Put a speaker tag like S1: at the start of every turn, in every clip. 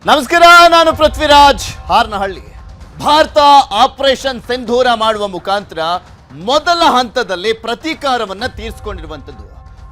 S1: ನಮಸ್ಕಾರ, ನಾನು ಪೃಥ್ವಿರಾಜ್ ಹಾರ್ನಹಳ್ಳಿ. ಭಾರತ ಆಪರೇಷನ್ ಸಿಂಧೂರ ಮಾಡುವ ಮುಖಾಂತರ ಮೊದಲ ಹಂತದಲ್ಲಿ ಪ್ರತೀಕಾರವನ್ನ ತೀರಿಸಿಕೊಂಡಿರುವಂಥದ್ದು.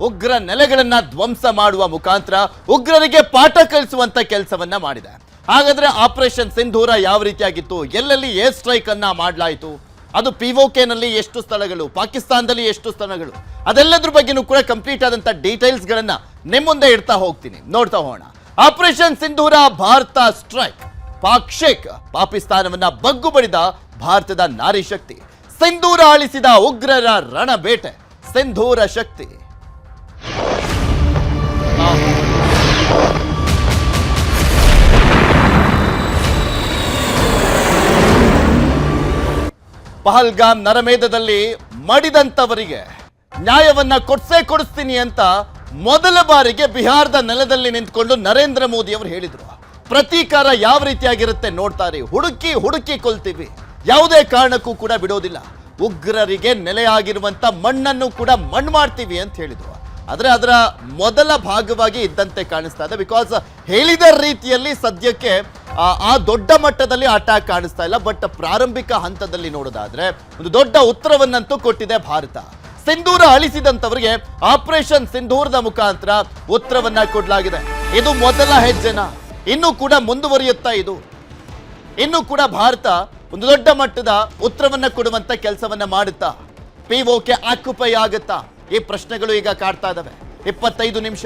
S1: ಉಗ್ರ ನೆಲೆಗಳನ್ನ ಧ್ವಂಸ ಮಾಡುವ ಮುಖಾಂತರ ಉಗ್ರರಿಗೆ ಪಾಠ ಕಲಿಸುವಂತ ಕೆಲಸವನ್ನ ಮಾಡಿದೆ. ಹಾಗಾದ್ರೆ ಆಪರೇಷನ್ ಸಿಂಧೂರ ಯಾವ ರೀತಿಯಾಗಿತ್ತು, ಎಲ್ಲೆಲ್ಲಿ ಏರ್ ಸ್ಟ್ರೈಕ್ ಅನ್ನ ಮಾಡಲಾಯಿತು, ಅದು ಪಿಒಕೆನಲ್ಲಿ ಎಷ್ಟು ಸ್ಥಳಗಳು, ಪಾಕಿಸ್ತಾನದಲ್ಲಿ ಎಷ್ಟು ಸ್ಥಳಗಳು, ಅದೆಲ್ಲದ್ರ ಬಗ್ಗೆನೂ ಕೂಡ ಕಂಪ್ಲೀಟ್ ಆದಂತ ಡೀಟೇಲ್ಸ್ ಗಳನ್ನ ನಿಮ್ಮ ಮುಂದೆ ಇಡ್ತಾ ಹೋಗ್ತೀನಿ. ನೋಡ್ತಾ ಹೋಗೋಣ. ಆಪರೇಷನ್ ಸಿಂಧೂರ ಭಾರತ ಸ್ಟ್ರೈಕ್. ಪಾಕ್ ಶೇಖ್ ಪಾಕಿಸ್ತಾನವನ್ನ ಬಗ್ಗು ಬಡಿದ ಭಾರತದ ನಾರಿ ಶಕ್ತಿ. ಸಿಂಧೂರ ಅಳಿಸಿದ ಉಗ್ರರ ರಣಬೇಟೆ ಸಿಂಧೂರ ಶಕ್ತಿ. ಪಹಲ್ಗಾಮ್ ನರಮೇಧದಲ್ಲಿ ಮಡಿದಂತವರಿಗೆ ನ್ಯಾಯವನ್ನ ಕೊಡಿಸ್ತೀನಿ ಅಂತ ಮೊದಲ ಬಾರಿಗೆ ಬಿಹಾರದ ನೆಲದಲ್ಲಿ ನಿಂತ್ಕೊಂಡು ನರೇಂದ್ರ ಮೋದಿ ಅವರು ಹೇಳಿದ್ರು. ಪ್ರತೀಕಾರ ಯಾವ ರೀತಿಯಾಗಿರುತ್ತೆ ನೋಡ್ತಾರೆ, ಹುಡುಕಿ ಕೊಲ್ತೀವಿ, ಯಾವುದೇ ಕಾರಣಕ್ಕೂ ಕೂಡ ಬಿಡೋದಿಲ್ಲ, ಉಗ್ರರಿಗೆ ನೆಲೆಯಾಗಿರುವಂತ ಮಣ್ಣನ್ನು ಕೂಡ ಮಣ್ಣು ಮಾಡ್ತೀವಿ ಅಂತ ಹೇಳಿದ್ರು. ಆದ್ರೆ ಅದರ ಮೊದಲ ಭಾಗವಾಗಿ ಇದ್ದಂತೆ ಕಾಣಿಸ್ತಾ ಇದೆ. ಬಿಕಾಸ್ ಹೇಳಿದ ರೀತಿಯಲ್ಲಿ ಸದ್ಯಕ್ಕೆ ಆ ದೊಡ್ಡ ಮಟ್ಟದಲ್ಲಿ ಅಟ್ಯಾಕ್ ಕಾಣಿಸ್ತಾ ಇಲ್ಲ. ಬಟ್ ಪ್ರಾರಂಭಿಕ ಹಂತದಲ್ಲಿ ನೋಡೋದಾದ್ರೆ ಒಂದು ದೊಡ್ಡ ಉತ್ತರವನ್ನಂತೂ ಕೊಟ್ಟಿದೆ ಭಾರತ. ಸಿಂಧೂರ ಅಳಿಸಿದಂತವರಿಗೆ ಆಪರೇಷನ್ ಸಿಂಧೂರದ ಮುಖಾಂತರ ಉತ್ತರವನ್ನ ಕೊಡಲಾಗಿದೆ. ಇದು ಮೊದಲ ಹೆಜ್ಜೆನ, ಇನ್ನೂ ಕೂಡ ಮುಂದುವರಿಯುತ್ತಾ ಇದು. ಇನ್ನೂ ಕೂಡ ಭಾರತ ಒಂದು ದೊಡ್ಡ ಮಟ್ಟದ ಉತ್ತರವನ್ನ ಕೊಡುವಂತ ಕೆಲಸವನ್ನ ಮಾಡುತ್ತಾ, ಪಿಒಕೆ ಆಕ್ಯುಪೈ ಆಗುತ್ತಾ, ಈ ಪ್ರಶ್ನೆಗಳು ಈಗ ಕಾಡ್ತಾ ಇದಾವೆ. 25 ನಿಮಿಷ,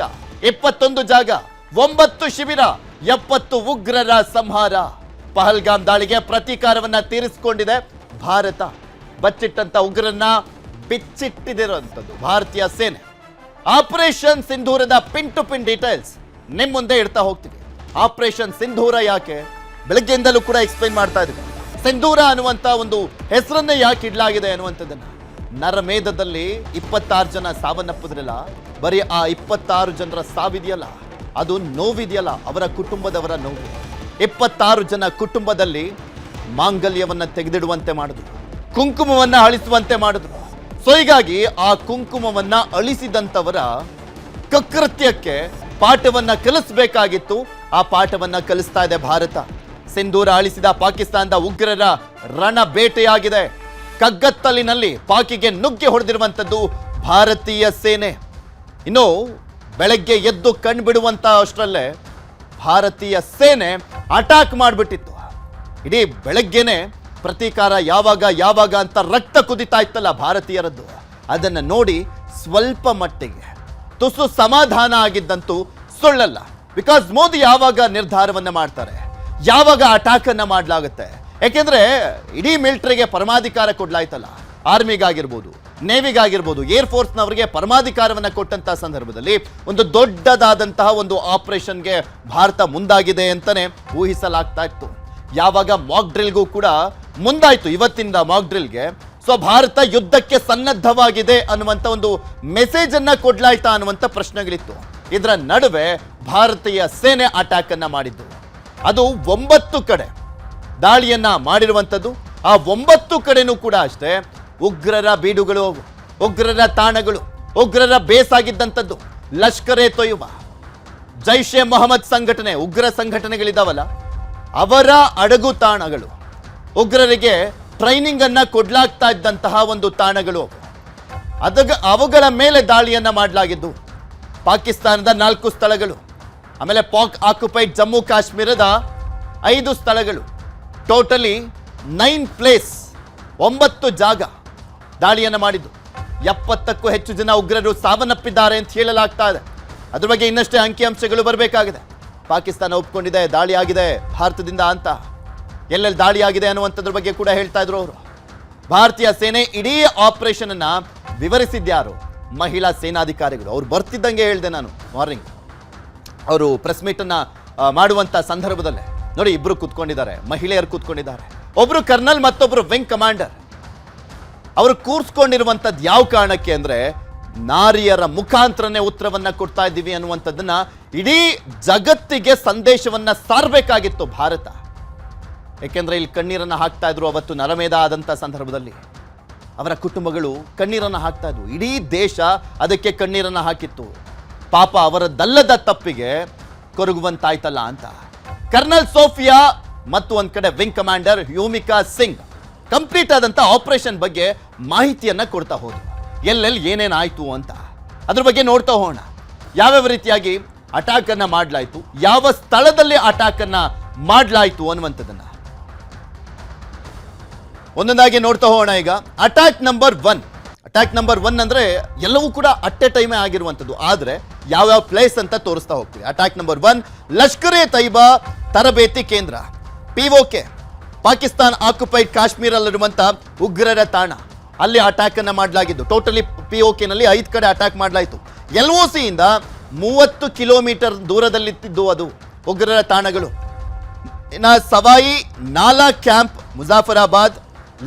S1: 21 ಜಾಗ, 9 ಶಿಬಿರ, 70 ಉಗ್ರರ ಸಂಹಾರ. ಪಹಲ್ಗಾಮ್ ದಾಳಿಗೆ ಪ್ರತೀಕಾರವನ್ನ ತೀರಿಸಿಕೊಂಡಿದೆ ಭಾರತ. ಬಚ್ಚಿಟ್ಟಂತ ಉಗ್ರರನ್ನ ಬಿಚ್ಚಿಟ್ಟಿದಿರುವಂಥದ್ದು ಭಾರತೀಯ ಸೇನೆ. ಆಪರೇಷನ್ ಸಿಂಧೂರದ ಪಿನ್ ಟು ಪಿನ್ ಡೀಟೇಲ್ಸ್ ನಿಮ್ಮ ಮುಂದೆ ಇಡ್ತಾ ಹೋಗ್ತೀವಿ. ಆಪರೇಷನ್ ಸಿಂಧೂರ ಯಾಕೆ ಬೆಳಗ್ಗೆಯಿಂದಲೂ ಕೂಡ ಎಕ್ಸ್ಪ್ಲೈನ್ ಮಾಡ್ತಾ ಇದ್ದೀವಿ. ಸಿಂಧೂರ ಅನ್ನುವಂತ ಒಂದು ಹೆಸರನ್ನೇ ಯಾಕೆ ಇಡಲಾಗಿದೆ ಅನ್ನುವಂಥದ್ದನ್ನ. ನರಮೇಧದಲ್ಲಿ 26 ಜನ ಸಾವನ್ನಪ್ಪಿದ್ರಲ್ಲ, ಬರೀ ಆ 26 ಜನರ ಸಾವಿದೆಯಲ್ಲ, ಅದು ನೋವಿದೆಯಲ್ಲ, ಅವರ ಕುಟುಂಬದವರ ನೋವು. 26 ಜನ ಕುಟುಂಬದಲ್ಲಿ ಮಾಂಗಲ್ಯವನ್ನ ತೆಗೆದಿಡುವಂತೆ ಮಾಡಿದ್ರು, ಕುಂಕುಮವನ್ನ ಅಳಿಸುವಂತೆ ಮಾಡಿದ್ರು. ಸೊ ಹೀಗಾಗಿ ಆ ಕುಂಕುಮವನ್ನ ಅಳಿಸಿದಂತವರ ಕೃತ್ಯಕ್ಕೆ ಪಾಠವನ್ನ ಕಲಿಸಬೇಕಾಗಿತ್ತು. ಆ ಪಾಠವನ್ನ ಕಲಿಸ್ತಾ ಇದೆ ಭಾರತ. ಸಿಂಧೂರ ಅಳಿಸಿದ ಪಾಕಿಸ್ತಾನದ ಉಗ್ರರ ರಣ ಬೇಟೆಯಾಗಿದೆ. ಕಗ್ಗತ್ತಲಿನಲ್ಲಿ ಪಾಕಿಗೆ ನುಗ್ಗಿ ಹೊಡೆದಿರುವಂಥದ್ದು ಭಾರತೀಯ ಸೇನೆ. ಇನ್ನು ಬೆಳಗ್ಗೆ ಎದ್ದು ಕಣ್ಬಿಡುವಂತ ಅಷ್ಟರಲ್ಲೇ ಭಾರತೀಯ ಸೇನೆ ಅಟ್ಯಾಕ್ ಮಾಡಿಬಿಟ್ಟಿತ್ತು. ಇಡೀ ಬೆಳಗ್ಗೆನೆ ಪ್ರತೀಕಾರ ಯಾವಾಗ ಅಂತ ರಕ್ತ ಕುದಿತಾ ಇತ್ತಲ್ಲ ಭಾರತೀಯರದ್ದು. ಅದನ್ನು ನೋಡಿ ಸ್ವಲ್ಪ ಮಟ್ಟಿಗೆ ತುಸು ಸಮಾಧಾನ ಆಗಿದ್ದಂತೂ ಸುಳ್ಳಲ್ಲ. ಬಿಕಾಸ್ ಮೋದಿ ಯಾವಾಗ ನಿರ್ಧಾರವನ್ನ ಮಾಡ್ತಾರೆ, ಯಾವಾಗ ಅಟ್ಯಾಕ್ ಅನ್ನ ಮಾಡಲಾಗುತ್ತೆ, ಯಾಕೆಂದ್ರೆ ಇಡೀ ಮಿಲಿಟರಿಗೆ ಪರಮಾಧಿಕಾರ ಕೊಡ್ಲಾಯ್ತಲ್ಲ, ಆರ್ಮಿಗಾಗಿರ್ಬೋದು, ನೇವಿಗಾಗಿರ್ಬೋದು, ಏರ್ ಫೋರ್ಸ್ನವರಿಗೆ ಪರಮಾಧಿಕಾರವನ್ನ ಕೊಟ್ಟಂತಹ ಸಂದರ್ಭದಲ್ಲಿ ಒಂದು ದೊಡ್ಡದಾದಂತಹ ಒಂದು ಆಪರೇಷನ್ಗೆ ಭಾರತ ಮುಂದಾಗಿದೆ ಅಂತಾನೆ ಊಹಿಸಲಾಗ್ತಾ ಇತ್ತು. ಯಾವಾಗ ಮಾಕ್ ಡ್ರಿಲ್ಗೂ ಕೂಡ ಮುಂದಾಯ್ತು, ಇವತ್ತಿಂದ ಮಾಕ್ ಡ್ರಿಲ್ಗೆ. ಸೊ ಭಾರತ ಯುದ್ಧಕ್ಕೆ ಸನ್ನದ್ಧವಾಗಿದೆ ಅನ್ನುವಂಥ ಒಂದು ಮೆಸೇಜ್ ಅನ್ನ ಕೊಡ್ಲಾಯ್ತಾ ಅನ್ನುವಂಥ ಪ್ರಶ್ನೆಗಳಿತ್ತು. ಇದರ ನಡುವೆ ಭಾರತೀಯ ಸೇನೆ ಅಟ್ಯಾಕ್ ಅನ್ನ ಮಾಡಿದ್ದು. ಅದು 9 ಕಡೆ ದಾಳಿಯನ್ನ ಮಾಡಿರುವಂಥದ್ದು. ಆ 9 ಕಡೆನೂ ಕೂಡ ಅಷ್ಟೇ ಉಗ್ರರ ಬೀಡುಗಳು, ಉಗ್ರರ ತಾಣಗಳು, ಉಗ್ರರ ಬೇಸಾಗಿದ್ದಂಥದ್ದು. ಲಷ್ಕರ್ ಎ ತೊಯ್ಬಾ, ಜೈಷ್ ಎ ಮೊಹಮ್ಮದ್ ಸಂಘಟನೆ, ಉಗ್ರ ಸಂಘಟನೆಗಳಿದಾವಲ್ಲ, ಅವರ ಅಡಗು ತಾಣಗಳು, ಉಗ್ರರಿಗೆ ಟ್ರೈನಿಂಗ್ ಅನ್ನ ಕೊಡ್ಲಾಗ್ತಾ ಇದ್ದಂತಹ ಒಂದು ತಾಣಗಳು, ಅವುಗಳ ಮೇಲೆ ದಾಳಿಯನ್ನ ಮಾಡಲಾಗಿದ್ದು. ಪಾಕಿಸ್ತಾನದ 4 ಸ್ಥಳಗಳು, ಆಮೇಲೆ ಪಾಕ್ ಆಕ್ಯುಪೈಡ್ ಜಮ್ಮು ಕಾಶ್ಮೀರದ 5 ಸ್ಥಳಗಳು, ಟೋಟಲಿ 9 ಪ್ಲೇಸ್, 9 ಜಾಗ ದಾಳಿಯನ್ನ ಮಾಡಿದ್ದು. 70ಕ್ಕೂ ಹೆಚ್ಚು ಜನ ಉಗ್ರರು ಸಾವನ್ನಪ್ಪಿದ್ದಾರೆ ಅಂತ ಹೇಳಲಾಗ್ತಾ ಇದೆ. ಅದ್ರ ಬಗ್ಗೆ ಇನ್ನಷ್ಟೇ ಅಂಕಿಅಂಶಗಳು ಬರಬೇಕಾಗಿದೆ. ಪಾಕಿಸ್ತಾನ ಒಪ್ಕೊಂಡಿದೆ ದಾಳಿ ಆಗಿದೆ ಭಾರತದಿಂದ ಅಂತ. ಎಲ್ಲೆಲ್ಲಿ ದಾಳಿ ಆಗಿದೆ ಅನ್ನುವಂಥದ್ರ ಬಗ್ಗೆ ಕೂಡ ಹೇಳ್ತಾ ಇದ್ರು ಅವರು. ಭಾರತೀಯ ಸೇನೆ ಇಡೀ ಆಪರೇಷನ್ ಅನ್ನ ವಿವರಿಸಿದ್ಯಾರು? ಮಹಿಳಾ ಸೇನಾಧಿಕಾರಿಗಳು. ಅವ್ರು ಬರ್ತಿದ್ದಂಗೆ ಹೇಳಿದೆ ನಾನು ಮಾರ್ನಿಂಗ್, ಅವರು ಪ್ರೆಸ್ ಮೀಟ್ ಅನ್ನ ಮಾಡುವಂತ ಸಂದರ್ಭದಲ್ಲೇ ನೋಡಿ, ಇಬ್ರು ಕೂತ್ಕೊಂಡಿದ್ದಾರೆ, ಮಹಿಳೆಯರು ಕೂತ್ಕೊಂಡಿದ್ದಾರೆ, ಒಬ್ರು ಕರ್ನಲ್ ಮತ್ತೊಬ್ರು ವಿಂಗ್ ಕಮಾಂಡರ್. ಅವರು ಕೂರ್ಸ್ಕೊಂಡಿರುವಂಥದ್ದು ಯಾವ ಕಾರಣಕ್ಕೆ ಅಂದ್ರೆ ನಾರಿಯರ ಮುಖಾಂತರನೇ ಉತ್ತರವನ್ನ ಕೊಡ್ತಾ ಇದ್ದೀವಿ ಅನ್ನುವಂಥದ್ದನ್ನ ಇಡೀ ಜಗತ್ತಿಗೆ ಸಂದೇಶವನ್ನ ಸಾರಬೇಕಾಗಿತ್ತು ಭಾರತ. ಯಾಕೆಂದ್ರೆ ಇಲ್ಲಿ ಕಣ್ಣೀರನ್ನ ಹಾಕ್ತಾ ಇದ್ರು. ಅವತ್ತು ನರಮೇಧ ಆದಂಥ ಸಂದರ್ಭದಲ್ಲಿ ಅವರ ಕುಟುಂಬಗಳು ಕಣ್ಣೀರನ್ನ ಹಾಕ್ತಾ ಇದ್ವು. ಇಡೀ ದೇಶ ಅದಕ್ಕೆ ಕಣ್ಣೀರನ್ನ ಹಾಕಿತ್ತು. ಪಾಪ ಅವರದ್ದಲ್ಲದ ತಪ್ಪಿಗೆ ಕೊರಗುವಂತಾಯ್ತಲ್ಲ ಅಂತ. ಕರ್ನಲ್ ಸೋಫಿಯಾ ಮತ್ತು ಒಂದ್ ಕಡೆ ವಿಂಗ್ ಕಮಾಂಡರ್ ಯೂಮಿಕಾ ಸಿಂಗ್ ಕಂಪ್ಲೀಟ್ ಆದಂತ ಆಪರೇಷನ್ ಬಗ್ಗೆ ಮಾಹಿತಿಯನ್ನ ಕೊಡ್ತಾ ಹೋದ್ರು. ಎಲ್ಲೆಲ್ಲಿ ಏನೇನಾಯ್ತು ಅಂತ ಅದ್ರ ಬಗ್ಗೆ ನೋಡ್ತಾ ಹೋಗೋಣ. ಯಾವ್ಯಾವ ರೀತಿಯಾಗಿ ಅಟ್ಯಾಕ್ ಅನ್ನ ಮಾಡಲಾಯ್ತು, ಯಾವ ಸ್ಥಳದಲ್ಲಿ ಅಟ್ಯಾಕ್ ಅನ್ನ ಮಾಡಲಾಯ್ತು ಅನ್ನುವಂಥದ್ದನ್ನ ಒಂದೊಂದಾಗಿ ನೋಡ್ತಾ ಹೋಗೋಣ. ಈಗ ಅಟ್ಯಾಕ್ ನಂಬರ್ ಒನ್ ಅಂದ್ರೆ ಎಲ್ಲವೂ ಕೂಡ ಅಟ್ ಎ ಟೈಮೇ ಆಗಿರುವಂಥದ್ದು, ಆದ್ರೆ ಯಾವ್ಯಾವ ಪ್ಲೇಸ್ ಅಂತ ತೋರಿಸ್ತಾ ಹೋಗ್ತೀವಿ. ಅಟ್ಯಾಕ್ ನಂಬರ್ 1 ಲಷ್ಕರ್ ಎ ತೈಬಾ ತರಬೇತಿ ಕೇಂದ್ರ, POK, ಪಾಕಿಸ್ತಾನ್ ಆಕ್ಯುಪೈಡ್ ಕಾಶ್ಮೀರಲ್ಲಿರುವಂತ ಉಗ್ರರ ತಾಣ, ಅಲ್ಲಿ ಅಟ್ಯಾಕ್ ಅನ್ನ ಮಾಡಲಾಗಿದ್ದು. ಟೋಟಲಿ POK ನಲ್ಲಿ 5 ಕಡೆ ಅಟ್ಯಾಕ್ ಮಾಡಲಾಯಿತು. LOC ಇಂದ 30 ಕಿಲೋಮೀಟರ್ ದೂರದಲ್ಲಿದ್ದು ಅದು ಉಗ್ರರ ತಾಣಗಳು. ಇನ್ನು ಸವಾಯಿ ನಾಲಾ ಕ್ಯಾಂಪ್ ಮುಜಾಫರಾಬಾದ್,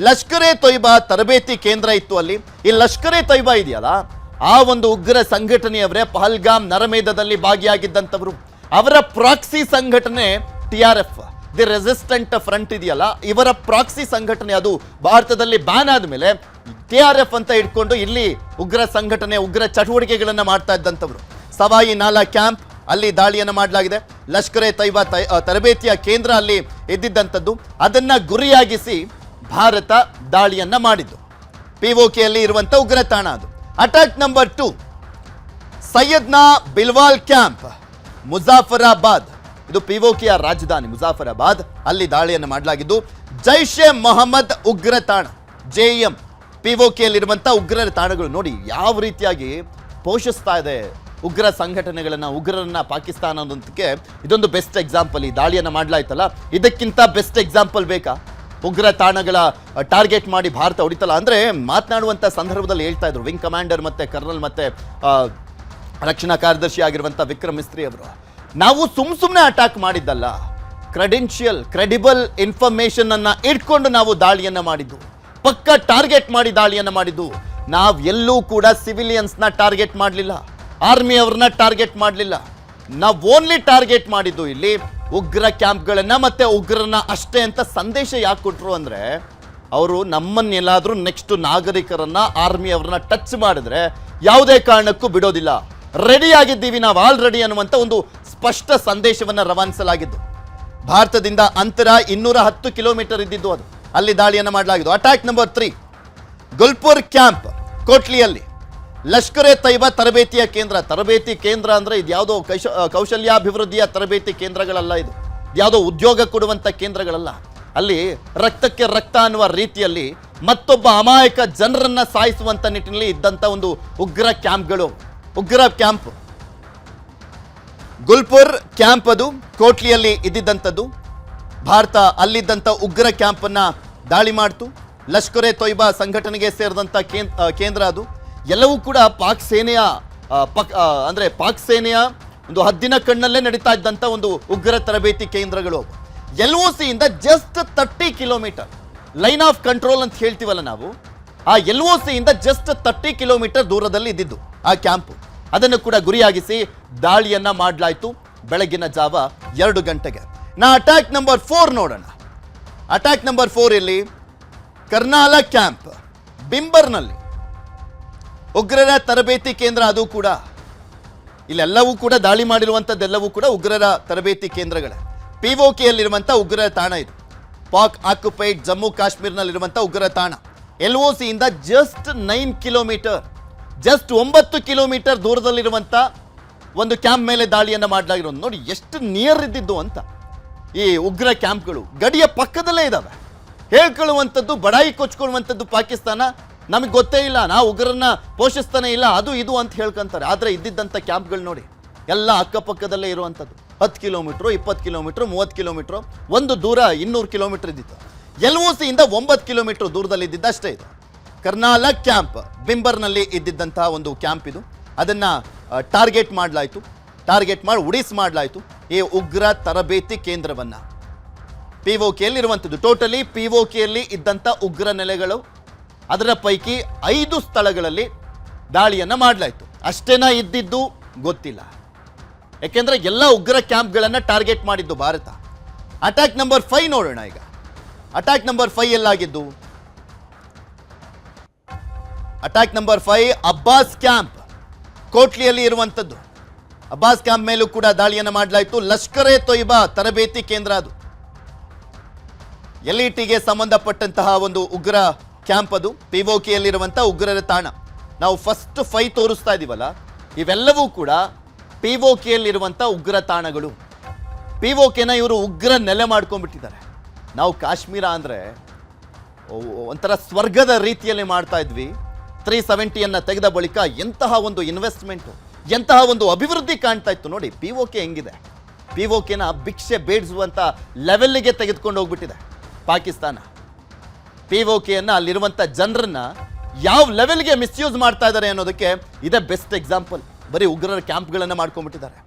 S1: ಲಷ್ಕರ್ ಎ ತೊಯ್ಬಾ ತರಬೇತಿ ಕೇಂದ್ರ ಇತ್ತು ಅಲ್ಲಿ. ಈ ಲಷ್ಕರ್ ಎ ತೊಯ್ಬಾ ಇದೆಯಲ್ಲ, ಆ ಒಂದು ಉಗ್ರ ಸಂಘಟನೆಯವರೇ ಪಹಲ್ಗಾಮ್ ನರಮೇಧದಲ್ಲಿ ಭಾಗಿಯಾಗಿದ್ದಂಥವರು. ಅವರ ಪ್ರಾಕ್ಸಿ ಸಂಘಟನೆ TRF, ದಿ ರೆಸಿಸ್ಟೆಂಟ್ ಫ್ರಂಟ್ ಇದೆಯಲ್ಲ, ಇವರ ಪ್ರಾಕ್ಸಿ ಸಂಘಟನೆ ಅದು ಭಾರತದಲ್ಲಿ ಬ್ಯಾನ್ ಆದಮೇಲೆ TRF ಅಂತ ಇಟ್ಕೊಂಡು ಇಲ್ಲಿ ಉಗ್ರ ಸಂಘಟನೆ ಉಗ್ರ ಚಟುವಟಿಕೆಗಳನ್ನು ಮಾಡ್ತಾ ಇದ್ದಂಥವ್ರು. ಸವಾಯಿ ನಾಲಾ ಕ್ಯಾಂಪ್ ಅಲ್ಲಿ ದಾಳಿಯನ್ನು ಮಾಡಲಾಗಿದೆ. ಲಷ್ಕರ್ ಎ ತೈಬಾ ತರಬೇತಿಯ ಕೇಂದ್ರ ಅಲ್ಲಿ ಇದ್ದಿದ್ದಂಥದ್ದು, ಅದನ್ನ ಗುರಿಯಾಗಿಸಿ ಭಾರತ ದಾಳಿಯನ್ನ ಮಾಡಿದ್ದು. POK ಅಲ್ಲಿ ಇರುವಂತ ಉಗ್ರ ತಾಣ ಅದು. Attack number 2 Syedna ಬಿಲ್ವಾಲ್ camp Muzaffarabad, ಇದು POK ಯ ರಾಜಧಾನಿ ಮುಜಾಫರಾಬಾದ್, ಅಲ್ಲಿ ದಾಳಿಯನ್ನು ಮಾಡಲಾಗಿದ್ದು. ಜೈಷ್ ಎ ಮೊಹಮ್ಮದ್ ಉಗ್ರ ತಾಣ JM, POK ಯಲ್ಲಿರುವಂತ ಉಗ್ರರ ತಾಣಗಳು ನೋಡಿ ಯಾವ ರೀತಿಯಾಗಿ ಪೋಷಿಸ್ತಾ ಇದೆ ಉಗ್ರ ಸಂಘಟನೆಗಳನ್ನ, ಉಗ್ರರನ್ನ ಪಾಕಿಸ್ತಾನ ಅನ್ನೋದಕ್ಕೆ ಇದೊಂದು ಬೆಸ್ಟ್ ಎಕ್ಸಾಂಪಲ್. ಈ ದಾಳಿಯನ್ನು ಮಾಡಲಾಯ್ತಲ್ಲ, ಇದಕ್ಕಿಂತ ಬೆಸ್ಟ್ ಎಕ್ಸಾಂಪಲ್ ಬೇಕಾ? ಉಗ್ರ ತಾಣಗಳ ಟಾರ್ಗೆಟ್ ಮಾಡಿ ಭಾರತ ಹೊಡಿತಲ್ಲ ಅಂದ್ರೆ ಮಾತನಾಡುವಂತ ಸಂದರ್ಭದಲ್ಲಿ ಹೇಳ್ತಾ ಇದ್ರು ವಿಂಗ್ ಕಮಾಂಡರ್ ಮತ್ತೆ ಕರ್ನಲ್ ಮತ್ತೆ ರಕ್ಷಣಾ ಕಾರ್ಯದರ್ಶಿ ಆಗಿರುವಂತ ವಿಕ್ರಮ್ ಮಿಸ್ತ್ರಿ ಅವರು, ನಾವು ಸುಮ್ಮನೆ ಅಟ್ಯಾಕ್ ಮಾಡಿದ್ದಲ್ಲ, ಕ್ರೆಡಿಬಲ್ ಇನ್ಫಾರ್ಮೇಶನ್ ಅನ್ನ ಇಟ್ಕೊಂಡು ನಾವು ದಾಳಿಯನ್ನ ಮಾಡಿದ್ದು, ಪಕ್ಕ ಟಾರ್ಗೆಟ್ ಮಾಡಿ ದಾಳಿಯನ್ನ ಮಾಡಿದ್ದು. ನಾವು ಎಲ್ಲೂ ಕೂಡ ಸಿವಿಲಿಯನ್ಸ್ನ ಟಾರ್ಗೆಟ್ ಮಾಡಲಿಲ್ಲ, ಆರ್ಮಿ ಅವ್ರನ್ನ ಟಾರ್ಗೆಟ್ ಮಾಡಲಿಲ್ಲ. ನಾವು ಓನ್ಲಿ ಟಾರ್ಗೆಟ್ ಮಾಡಿದ್ದು ಇಲ್ಲಿ ಉಗ್ರ ಕ್ಯಾಂಪ್ಗಳನ್ನ ಮತ್ತೆ ಉಗ್ರರನ್ನ ಅಷ್ಟೇ ಅಂತ ಸಂದೇಶ ಯಾಕೆ ಕೊಟ್ಟರು ಅಂದ್ರೆ, ಅವರು ನಮ್ಮನ್ನೆಲ್ಲಾದ್ರೂ ನೆಕ್ಸ್ಟ್ ನಾಗರಿಕರನ್ನ ಆರ್ಮಿ ಅವ್ರನ್ನ ಟಚ್ ಮಾಡಿದ್ರೆ ಯಾವುದೇ ಕಾರಣಕ್ಕೂ ಬಿಡೋದಿಲ್ಲ, ರೆಡಿ ಆಗಿದ್ದೀವಿ ನಾವು ಆಲ್ರೆಡಿ ಅನ್ನುವಂಥ ಒಂದು ಸ್ಪಷ್ಟ ಸಂದೇಶವನ್ನು ರವಾನಿಸಲಾಗಿದ್ದು. ಭಾರತದಿಂದ ಅಂತರ 210 ಕಿಲೋಮೀಟರ್ ಇದ್ದಿದ್ದು ಅದು, ಅಲ್ಲಿ ದಾಳಿಯನ್ನು ಮಾಡಲಾಗಿದ್ದು. ಅಟ್ಯಾಕ್ ನಂಬರ್ 3 ಗುಲ್ಪುರ್ ಕ್ಯಾಂಪ್ ಕೋಟ್ಲಿಯಲ್ಲಿ ಲಷ್ಕರ್ ಎ ತೈಬಾ ತರಬೇತಿಯ ತರಬೇತಿ ಕೇಂದ್ರ ಅಂದ್ರೆ ಇದ್ಯಾವುದೋ ಕೌಶಲ್ಯಾಭಿವೃದ್ಧಿಯ ತರಬೇತಿ ಕೇಂದ್ರಗಳಲ್ಲ, ಇದು ಯಾವುದೋ ಉದ್ಯೋಗ ಕೊಡುವಂತ ಕೇಂದ್ರಗಳಲ್ಲ. ಅಲ್ಲಿ ರಕ್ತಕ್ಕೆ ರಕ್ತ ಅನ್ನುವ ರೀತಿಯಲ್ಲಿ ಮತ್ತೊಬ್ಬ ಅಮಾಯಕ ಜನರನ್ನ ಸಾಯಿಸುವಂತ ನಿಟ್ಟಿನಲ್ಲಿ ಇದ್ದಂತ ಒಂದು ಉಗ್ರ ಕ್ಯಾಂಪ್ ಗುಲ್ಪುರ್ ಕ್ಯಾಂಪ್ ಅದು ಕೋಟ್ಲಿಯಲ್ಲಿ ಇದ್ದಿದ್ದಂಥದ್ದು. ಭಾರತ ಅಲ್ಲಿದ್ದಂಥ ಉಗ್ರ ಕ್ಯಾಂಪ್ ಅನ್ನ ದಾಳಿ ಮಾಡ್ತು. ಲಷ್ಕರ್ ಎ ತೊಯ್ಬಾ ಸಂಘಟನೆಗೆ ಸೇರಿದಂಥ ಕೇಂದ್ರ ಅದು. ಎಲ್ಲವೂ ಕೂಡ ಪಾಕ್ ಸೇನೆಯ ಒಂದು ಹದ್ದಿನ ಕಣ್ಣಲ್ಲೇ ನಡೀತಾ ಇದ್ದಂಥ ಒಂದು ಉಗ್ರ ತರಬೇತಿ ಕೇಂದ್ರಗಳು. LOC ಇಂದ just 30 kilometre line of control ಅಂತ ಹೇಳ್ತೀವಲ್ಲ ನಾವು, ಆ LOC ಇಂದ ಜಸ್ಟ್ 30 ಕಿಲೋಮೀಟರ್ ದೂರದಲ್ಲಿ ಇದ್ದಿದ್ದು ಆ ಕ್ಯಾಂಪು. ಅದನ್ನು ಕೂಡ ಗುರಿಯಾಗಿಸಿ ದಾಳಿಯನ್ನ ಮಾಡಲಾಯಿತು ಬೆಳಗಿನ ಜಾವ 2 ಗಂಟೆಗೆ. ಅಟ್ಯಾಕ್ ನಂಬರ್ 4 ನೋಡೋಣ. ಅಟ್ಯಾಕ್ ನಂಬರ್ 4 ಇಲ್ಲಿ ಕರ್ನಾಲ ಕ್ಯಾಂಪ್ ಬಿಂಬರ್ನಲ್ಲಿ ಉಗ್ರರ ತರಬೇತಿ ಕೇಂದ್ರ, ಅದು ಕೂಡ ಇಲ್ಲೆಲ್ಲವೂ ಕೂಡ ದಾಳಿ ಮಾಡಿರುವಂಥದ್ದೆಲ್ಲವೂ ಕೂಡ ಉಗ್ರರ ತರಬೇತಿ ಕೇಂದ್ರಗಳೇ. POK ಯಲ್ಲಿರುವಂಥ ಉಗ್ರರ ತಾಣ ಇದು. ಪಾಕ್ ಆಕ್ಯುಪೈಡ್ ಜಮ್ಮು ಕಾಶ್ಮೀರ್ನಲ್ಲಿರುವಂಥ ಉಗ್ರ ತಾಣ. LOC ಇಂದ ಜಸ್ಟ್ 9 ಕಿಲೋಮೀಟರ್, ಜಸ್ಟ್ 9 ಕಿಲೋಮೀಟರ್ ದೂರದಲ್ಲಿರುವಂಥ ಒಂದು ಕ್ಯಾಂಪ್ ಮೇಲೆ ದಾಳಿಯನ್ನು ಮಾಡಲಾಗಿರೋದು. ನೋಡಿ ಎಷ್ಟು ನಿಯರ್ ಇದ್ದಿದ್ದು ಅಂತ. ಈ ಉಗ್ರ ಕ್ಯಾಂಪ್ಗಳು ಗಡಿಯ ಪಕ್ಕದಲ್ಲೇ ಇದ್ದಾವೆ. ಹೇಳ್ಕೊಳ್ಳುವಂಥದ್ದು, ಬಡಾಯಿ ಕೊಚ್ಕೊಳ್ಳುವಂಥದ್ದು ಪಾಕಿಸ್ತಾನ, ನಮಗೆ ಗೊತ್ತೇ ಇಲ್ಲ, ನಾವು ಉಗ್ರರನ್ನ ಪೋಷಿಸ್ತಾನೆ ಇಲ್ಲ, ಅದು ಇದು ಅಂತ ಹೇಳ್ಕೊಂತಾರೆ. ಆದರೆ ಇದ್ದಿದ್ದಂಥ ಕ್ಯಾಂಪ್ಗಳು ನೋಡಿ ಎಲ್ಲ ಅಕ್ಕಪಕ್ಕದಲ್ಲೇ ಇರುವಂಥದ್ದು. 10 ಕಿಲೋಮೀಟ್ರು, 20 ಕಿಲೋಮೀಟ್ರು, 30 ಕಿಲೋಮೀಟ್ರು, ಒಂದು ದೂರ 200 ಕಿಲೋಮೀಟರ್ ಇದ್ದಿತ್ತು. LOC ಇಂದ 9 ಕಿಲೋಮೀಟರ್ ದೂರದಲ್ಲಿ ಇದ್ದಿದ್ದಷ್ಟೇ ಇದು. ಕರ್ನಾಲ ಕ್ಯಾಂಪ್ ಬಿಂಬರ್ನಲ್ಲಿ ಇದ್ದಿದ್ದಂತಹ ಒಂದು ಕ್ಯಾಂಪ್ ಇದು. ಅದನ್ನ ಟಾರ್ಗೆಟ್ ಮಾಡಲಾಯಿತು, ಟಾರ್ಗೆಟ್ ಮಾಡಿ ಉಡಿಸ್ ಮಾಡಲಾಯಿತು ಈ ಉಗ್ರ ತರಬೇತಿ ಕೇಂದ್ರವನ್ನ. POK ಯಲ್ಲಿರುವಂಥದ್ದು ಟೋಟಲಿ POK ಯಲ್ಲಿ ಇದ್ದಂಥ ಉಗ್ರ ನೆಲೆಗಳು, ಅದರ ಪೈಕಿ 5 ಸ್ಥಳಗಳಲ್ಲಿ ದಾಳಿಯನ್ನ ಮಾಡಲಾಯಿತು. ಅಷ್ಟೇನಾ ಇದ್ದಿದ್ದು ಗೊತ್ತಿಲ್ಲ, ಯಾಕೆಂದ್ರೆ ಎಲ್ಲ ಉಗ್ರ ಕ್ಯಾಂಪ್ಗಳನ್ನ ಟಾರ್ಗೆಟ್ ಮಾಡಿದ್ದು ಭಾರತ. ಅಟ್ಯಾಕ್ ನಂಬರ್ 5 ನೋಡೋಣ ಈಗ. ಅಟ್ಯಾಕ್ ನಂಬರ್ 5 ಎಲ್ಲಾಗಿದ್ದು? ಅಟ್ಯಾಕ್ ನಂಬರ್ 5 ಅಬ್ಬಾಸ್ ಕ್ಯಾಂಪ್ ಕೋಟ್ಲಿಯಲ್ಲಿ ಇರುವಂಥದ್ದು. ಅಬ್ಬಾಸ್ ಕ್ಯಾಂಪ್ ಮೇಲೂ ಕೂಡ ದಾಳಿಯನ್ನು ಮಾಡಲಾಯಿತು. ಲಷ್ಕರ್ ಎ ತೊಯ್ಬಾ ತರಬೇತಿ ಕೇಂದ್ರ ಅದು, ಎಲ್ಇಟಿಗೆ ಸಂಬಂಧಪಟ್ಟಂತಹ ಒಂದು ಉಗ್ರ ಕ್ಯಾಂಪ್ ಅದು, ಪಿಒಕೆಯಲ್ಲಿರುವಂತಹ ಉಗ್ರರ ತಾಣ. ನಾವು ಫಸ್ಟ್ 5 ತೋರಿಸ್ತಾ ಇದೀವಲ್ಲ, ಇವೆಲ್ಲವೂ ಕೂಡ ಪಿಒಕೆಯಲ್ಲಿರುವಂತಹ ಉಗ್ರ ತಾಣಗಳು. ಪಿಒಕೆನ ಇವರು ಉಗ್ರ ನೆಲೆ ಮಾಡ್ಕೊಂಡ್ಬಿಟ್ಟಿದ್ದಾರೆ. ನಾವು ಕಾಶ್ಮೀರ ಅಂದರೆ ಒಂಥರ ಸ್ವರ್ಗದ ರೀತಿಯಲ್ಲಿ ಮಾಡ್ತಾ ಇದ್ವಿ. 370 ತೆಗೆದ ಬಳಿಕ ಎಂತಹ ಒಂದು ಇನ್ವೆಸ್ಟ್ಮೆಂಟು, ಎಂತಹ ಒಂದು ಅಭಿವೃದ್ಧಿ ಕಾಣ್ತಾ ಇತ್ತು ನೋಡಿ. ಪಿಒಕೆ ಹೆಂಗಿದೆ, ಪಿಒಕೆನ ಭಿಕ್ಷೆ ಬೇಡಿಸುವಂಥ ಲೆವೆಲ್ಗೆ ತೆಗೆದುಕೊಂಡು ಹೋಗ್ಬಿಟ್ಟಿದೆ ಪಾಕಿಸ್ತಾನ. ಪಿಒಕೆಯನ್ನು ಅಲ್ಲಿರುವಂಥ ಜನರನ್ನ ಯಾವ ಲೆವೆಲ್ಗೆ ಮಿಸ್ಯೂಸ್ ಮಾಡ್ತಾ ಇದ್ದಾರೆ ಅನ್ನೋದಕ್ಕೆ ಇದೇ ಬೆಸ್ಟ್ ಎಕ್ಸಾಂಪಲ್. ಬರೀ ಉಗ್ರರ ಕ್ಯಾಂಪ್ಗಳನ್ನು ಮಾಡ್ಕೊಂಡ್ಬಿಟ್ಟಿದ್ದಾರೆ.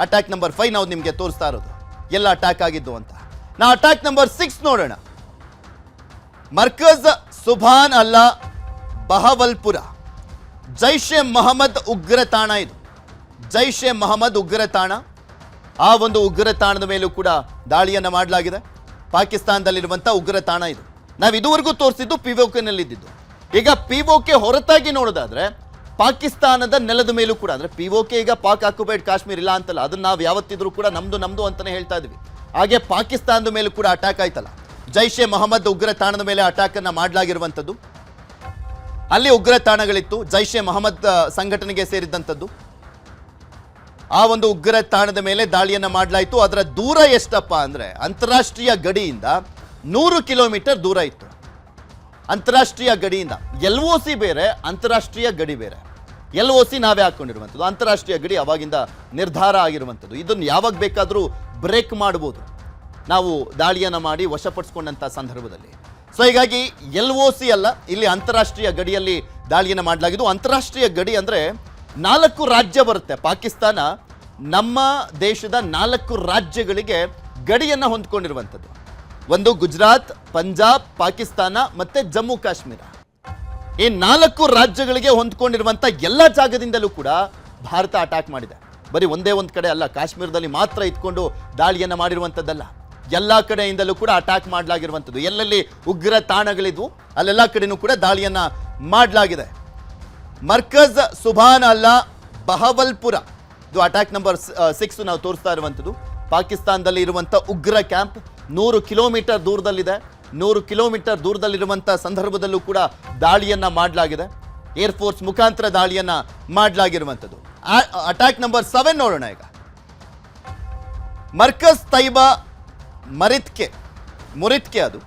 S1: ಅಟ್ಯಾಕ್ ನಂಬರ್ 5 ನಾವು ನಿಮಗೆ ತೋರಿಸ್ತಾ ಇರೋದು ಎಲ್ಲ ಅಟ್ಯಾಕ್ ಆಗಿದ್ದು ಅಂತ. ನಾ ಅಟ್ಯಾಕ್ ನಂಬರ್ 6 ನೋಡೋಣ. ಮರ್ಕಜ್ ಸುಭಾನ್ ಅಲ್ಲಾ ಬಹವಲ್ಪುರ, ಜೈಷ್ ಎ ಮೊಹಮ್ಮದ್ ಉಗ್ರ ತಾಣ ಇದು. ಜೈಷ್ ಎ ಮೊಹಮ್ಮದ್ ಉಗ್ರ ತಾಣ. ಆ ಒಂದು ಉಗ್ರ ತಾಣದ ಮೇಲೂ ಕೂಡ ದಾಳಿಯನ್ನು ಮಾಡಲಾಗಿದೆ. ಪಾಕಿಸ್ತಾನದಲ್ಲಿರುವಂಥ ಉಗ್ರ ತಾಣ ಇದು. ನಾವು ಇದುವರೆಗೂ ತೋರಿಸಿದ್ದು ಪಿಒಕೆನಲ್ಲಿದ್ದು. ಈಗ ಪಿಒಕೆ ಹೊರತಾಗಿ ನೋಡೋದಾದ್ರೆ ಪಾಕಿಸ್ತಾನದ ನೆಲದ ಮೇಲೂ ಕೂಡ, ಅಂದರೆ ಪಿಒಕೆ ಈಗ ಪಾಕ್ ಆಕ್ಯುಪೈಡ್ ಕಾಶ್ಮೀರ್ ಇಲ್ಲ ಅಂತಲ್ಲ, ಅದನ್ನ ನಾವು ಯಾವತ್ತಿದ್ರೂ ಕೂಡ ನಮ್ದು ಅಂತಾನೆ ಹೇಳ್ತಾ ಇದ್ವಿ. ಹಾಗೆ ಪಾಕಿಸ್ತಾನದ ಮೇಲೂ ಕೂಡ ಅಟ್ಯಾಕ್ ಆಯ್ತಲ್ಲ, ಜೈಷ್ ಎ ಮೊಹಮ್ಮದ್ ಉಗ್ರ ತಾಣದ ಮೇಲೆ ಅಟ್ಯಾಕ್ ಅನ್ನ ಮಾಡಲಾಗಿರುವಂಥದ್ದು. ಅಲ್ಲಿ ಉಗ್ರ ತಾಣಗಳಿತ್ತು, ಜೈಷ್ ಎ ಮೊಹಮ್ಮದ್ ಸಂಘಟನೆಗೆ ಸೇರಿದಂಥದ್ದು. ಆ ಒಂದು ಉಗ್ರ ತಾಣದ ಮೇಲೆ ದಾಳಿಯನ್ನ ಮಾಡಲಾಯಿತು. ಅದರ ದೂರ ಎಷ್ಟಪ್ಪ ಅಂದ್ರೆ ಅಂತಾರಾಷ್ಟ್ರೀಯ ಗಡಿಯಿಂದ 100 ಕಿಲೋಮೀಟರ್ ದೂರ ಇತ್ತು. ಅಂತಾರಾಷ್ಟ್ರೀಯ ಗಡಿಯಿಂದ LOC ಬೇರೆ, ಅಂತಾರಾಷ್ಟ್ರೀಯ ಗಡಿ ಬೇರೆ. LOC ನಾವೇ ಹಾಕೊಂಡಿರುವಂಥದ್ದು, ಅಂತಾರಾಷ್ಟ್ರೀಯ ಗಡಿ ಅವಾಗಿಂದ ನಿರ್ಧಾರ ಆಗಿರುವಂಥದ್ದು. ಇದನ್ನು ಯಾವಾಗ ಬೇಕಾದರೂ ಬ್ರೇಕ್ ಮಾಡ್ಬೋದು ನಾವು ದಾಳಿಯನ್ನು ಮಾಡಿ ವಶಪಡಿಸ್ಕೊಂಡಂಥ ಸಂದರ್ಭದಲ್ಲಿ. ಸೊ ಹೀಗಾಗಿ LOC ಅಲ್ಲ, ಇಲ್ಲಿ ಅಂತಾರಾಷ್ಟ್ರೀಯ ಗಡಿಯಲ್ಲಿ ದಾಳಿಯನ್ನು ಮಾಡಲಾಗಿದ್ದು. ಅಂತಾರಾಷ್ಟ್ರೀಯ ಗಡಿ ಅಂದರೆ 4 ರಾಜ್ಯ ಬರುತ್ತೆ. ಪಾಕಿಸ್ತಾನ ನಮ್ಮ ದೇಶದ 4 ರಾಜ್ಯಗಳಿಗೆ ಗಡಿಯನ್ನು ಹೊಂದ್ಕೊಂಡಿರುವಂಥದ್ದು. ಒಂದು ಗುಜರಾತ್, ಪಂಜಾಬ್, ಪಾಕಿಸ್ತಾನ ಮತ್ತೆ ಜಮ್ಮು ಕಾಶ್ಮೀರ. ಈ 4 ರಾಜ್ಯಗಳಿಗೆ ಹೊಂದ್ಕೊಂಡಿರುವಂಥ ಎಲ್ಲ ಜಾಗದಿಂದಲೂ ಕೂಡ ಭಾರತ ಅಟ್ಯಾಕ್ ಮಾಡಿದೆ. ಬರೀ ಒಂದೇ ಒಂದು ಕಡೆ ಅಲ್ಲ, ಕಾಶ್ಮೀರದಲ್ಲಿ ಮಾತ್ರ ಇಟ್ಕೊಂಡು ದಾಳಿಯನ್ನು ಮಾಡಿರುವಂಥದ್ದಲ್ಲ, ಎಲ್ಲ ಕಡೆಯಿಂದಲೂ ಕೂಡ ಅಟ್ಯಾಕ್ ಮಾಡಲಾಗಿರುವಂಥದ್ದು. ಎಲ್ಲೆಲ್ಲಿ ಉಗ್ರ ತಾಣಗಳಿದ್ವು ಅಲ್ಲೆಲ್ಲ ಕಡೆನೂ ಕೂಡ ದಾಳಿಯನ್ನು ಮಾಡಲಾಗಿದೆ. ಮರ್ಕಜ್ ಸುಭಾನ್ ಅಲ್ಲಾ ಬಹವಲ್ಪುರ, ಇದು ಅಟ್ಯಾಕ್ ನಂಬರ್ 6 ನಾವು ತೋರಿಸ್ತಾ ಇರುವಂಥದ್ದು. ಪಾಕಿಸ್ತಾನದಲ್ಲಿ ಇರುವಂಥ ಉಗ್ರ ಕ್ಯಾಂಪ್ 100 ಕಿಲೋಮೀಟರ್ ದೂರದಲ್ಲಿದೆ. 100 ಕಿಲೋಮೀಟರ್ ದೂರದಲ್ಲಿರುವಂಥ ಸಂದರ್ಭದಲ್ಲೂ ಕೂಡ ದಾಳಿಯನ್ನ ಮಾಡಲಾಗಿದೆ. ಏರ್ಫೋರ್ಸ್ ಮುಖಾಂತರ ದಾಳಿಯನ್ನ ಮಾಡಲಾಗಿರುವಂಥದ್ದು. ಅಟ್ಯಾಕ್ ನಂಬರ್ 7 ನೋಡೋಣ ಈಗ. ಮರ್ಕಜ್ ತೈಬಾ ಮುರಿತ್ಕೆ ಅದು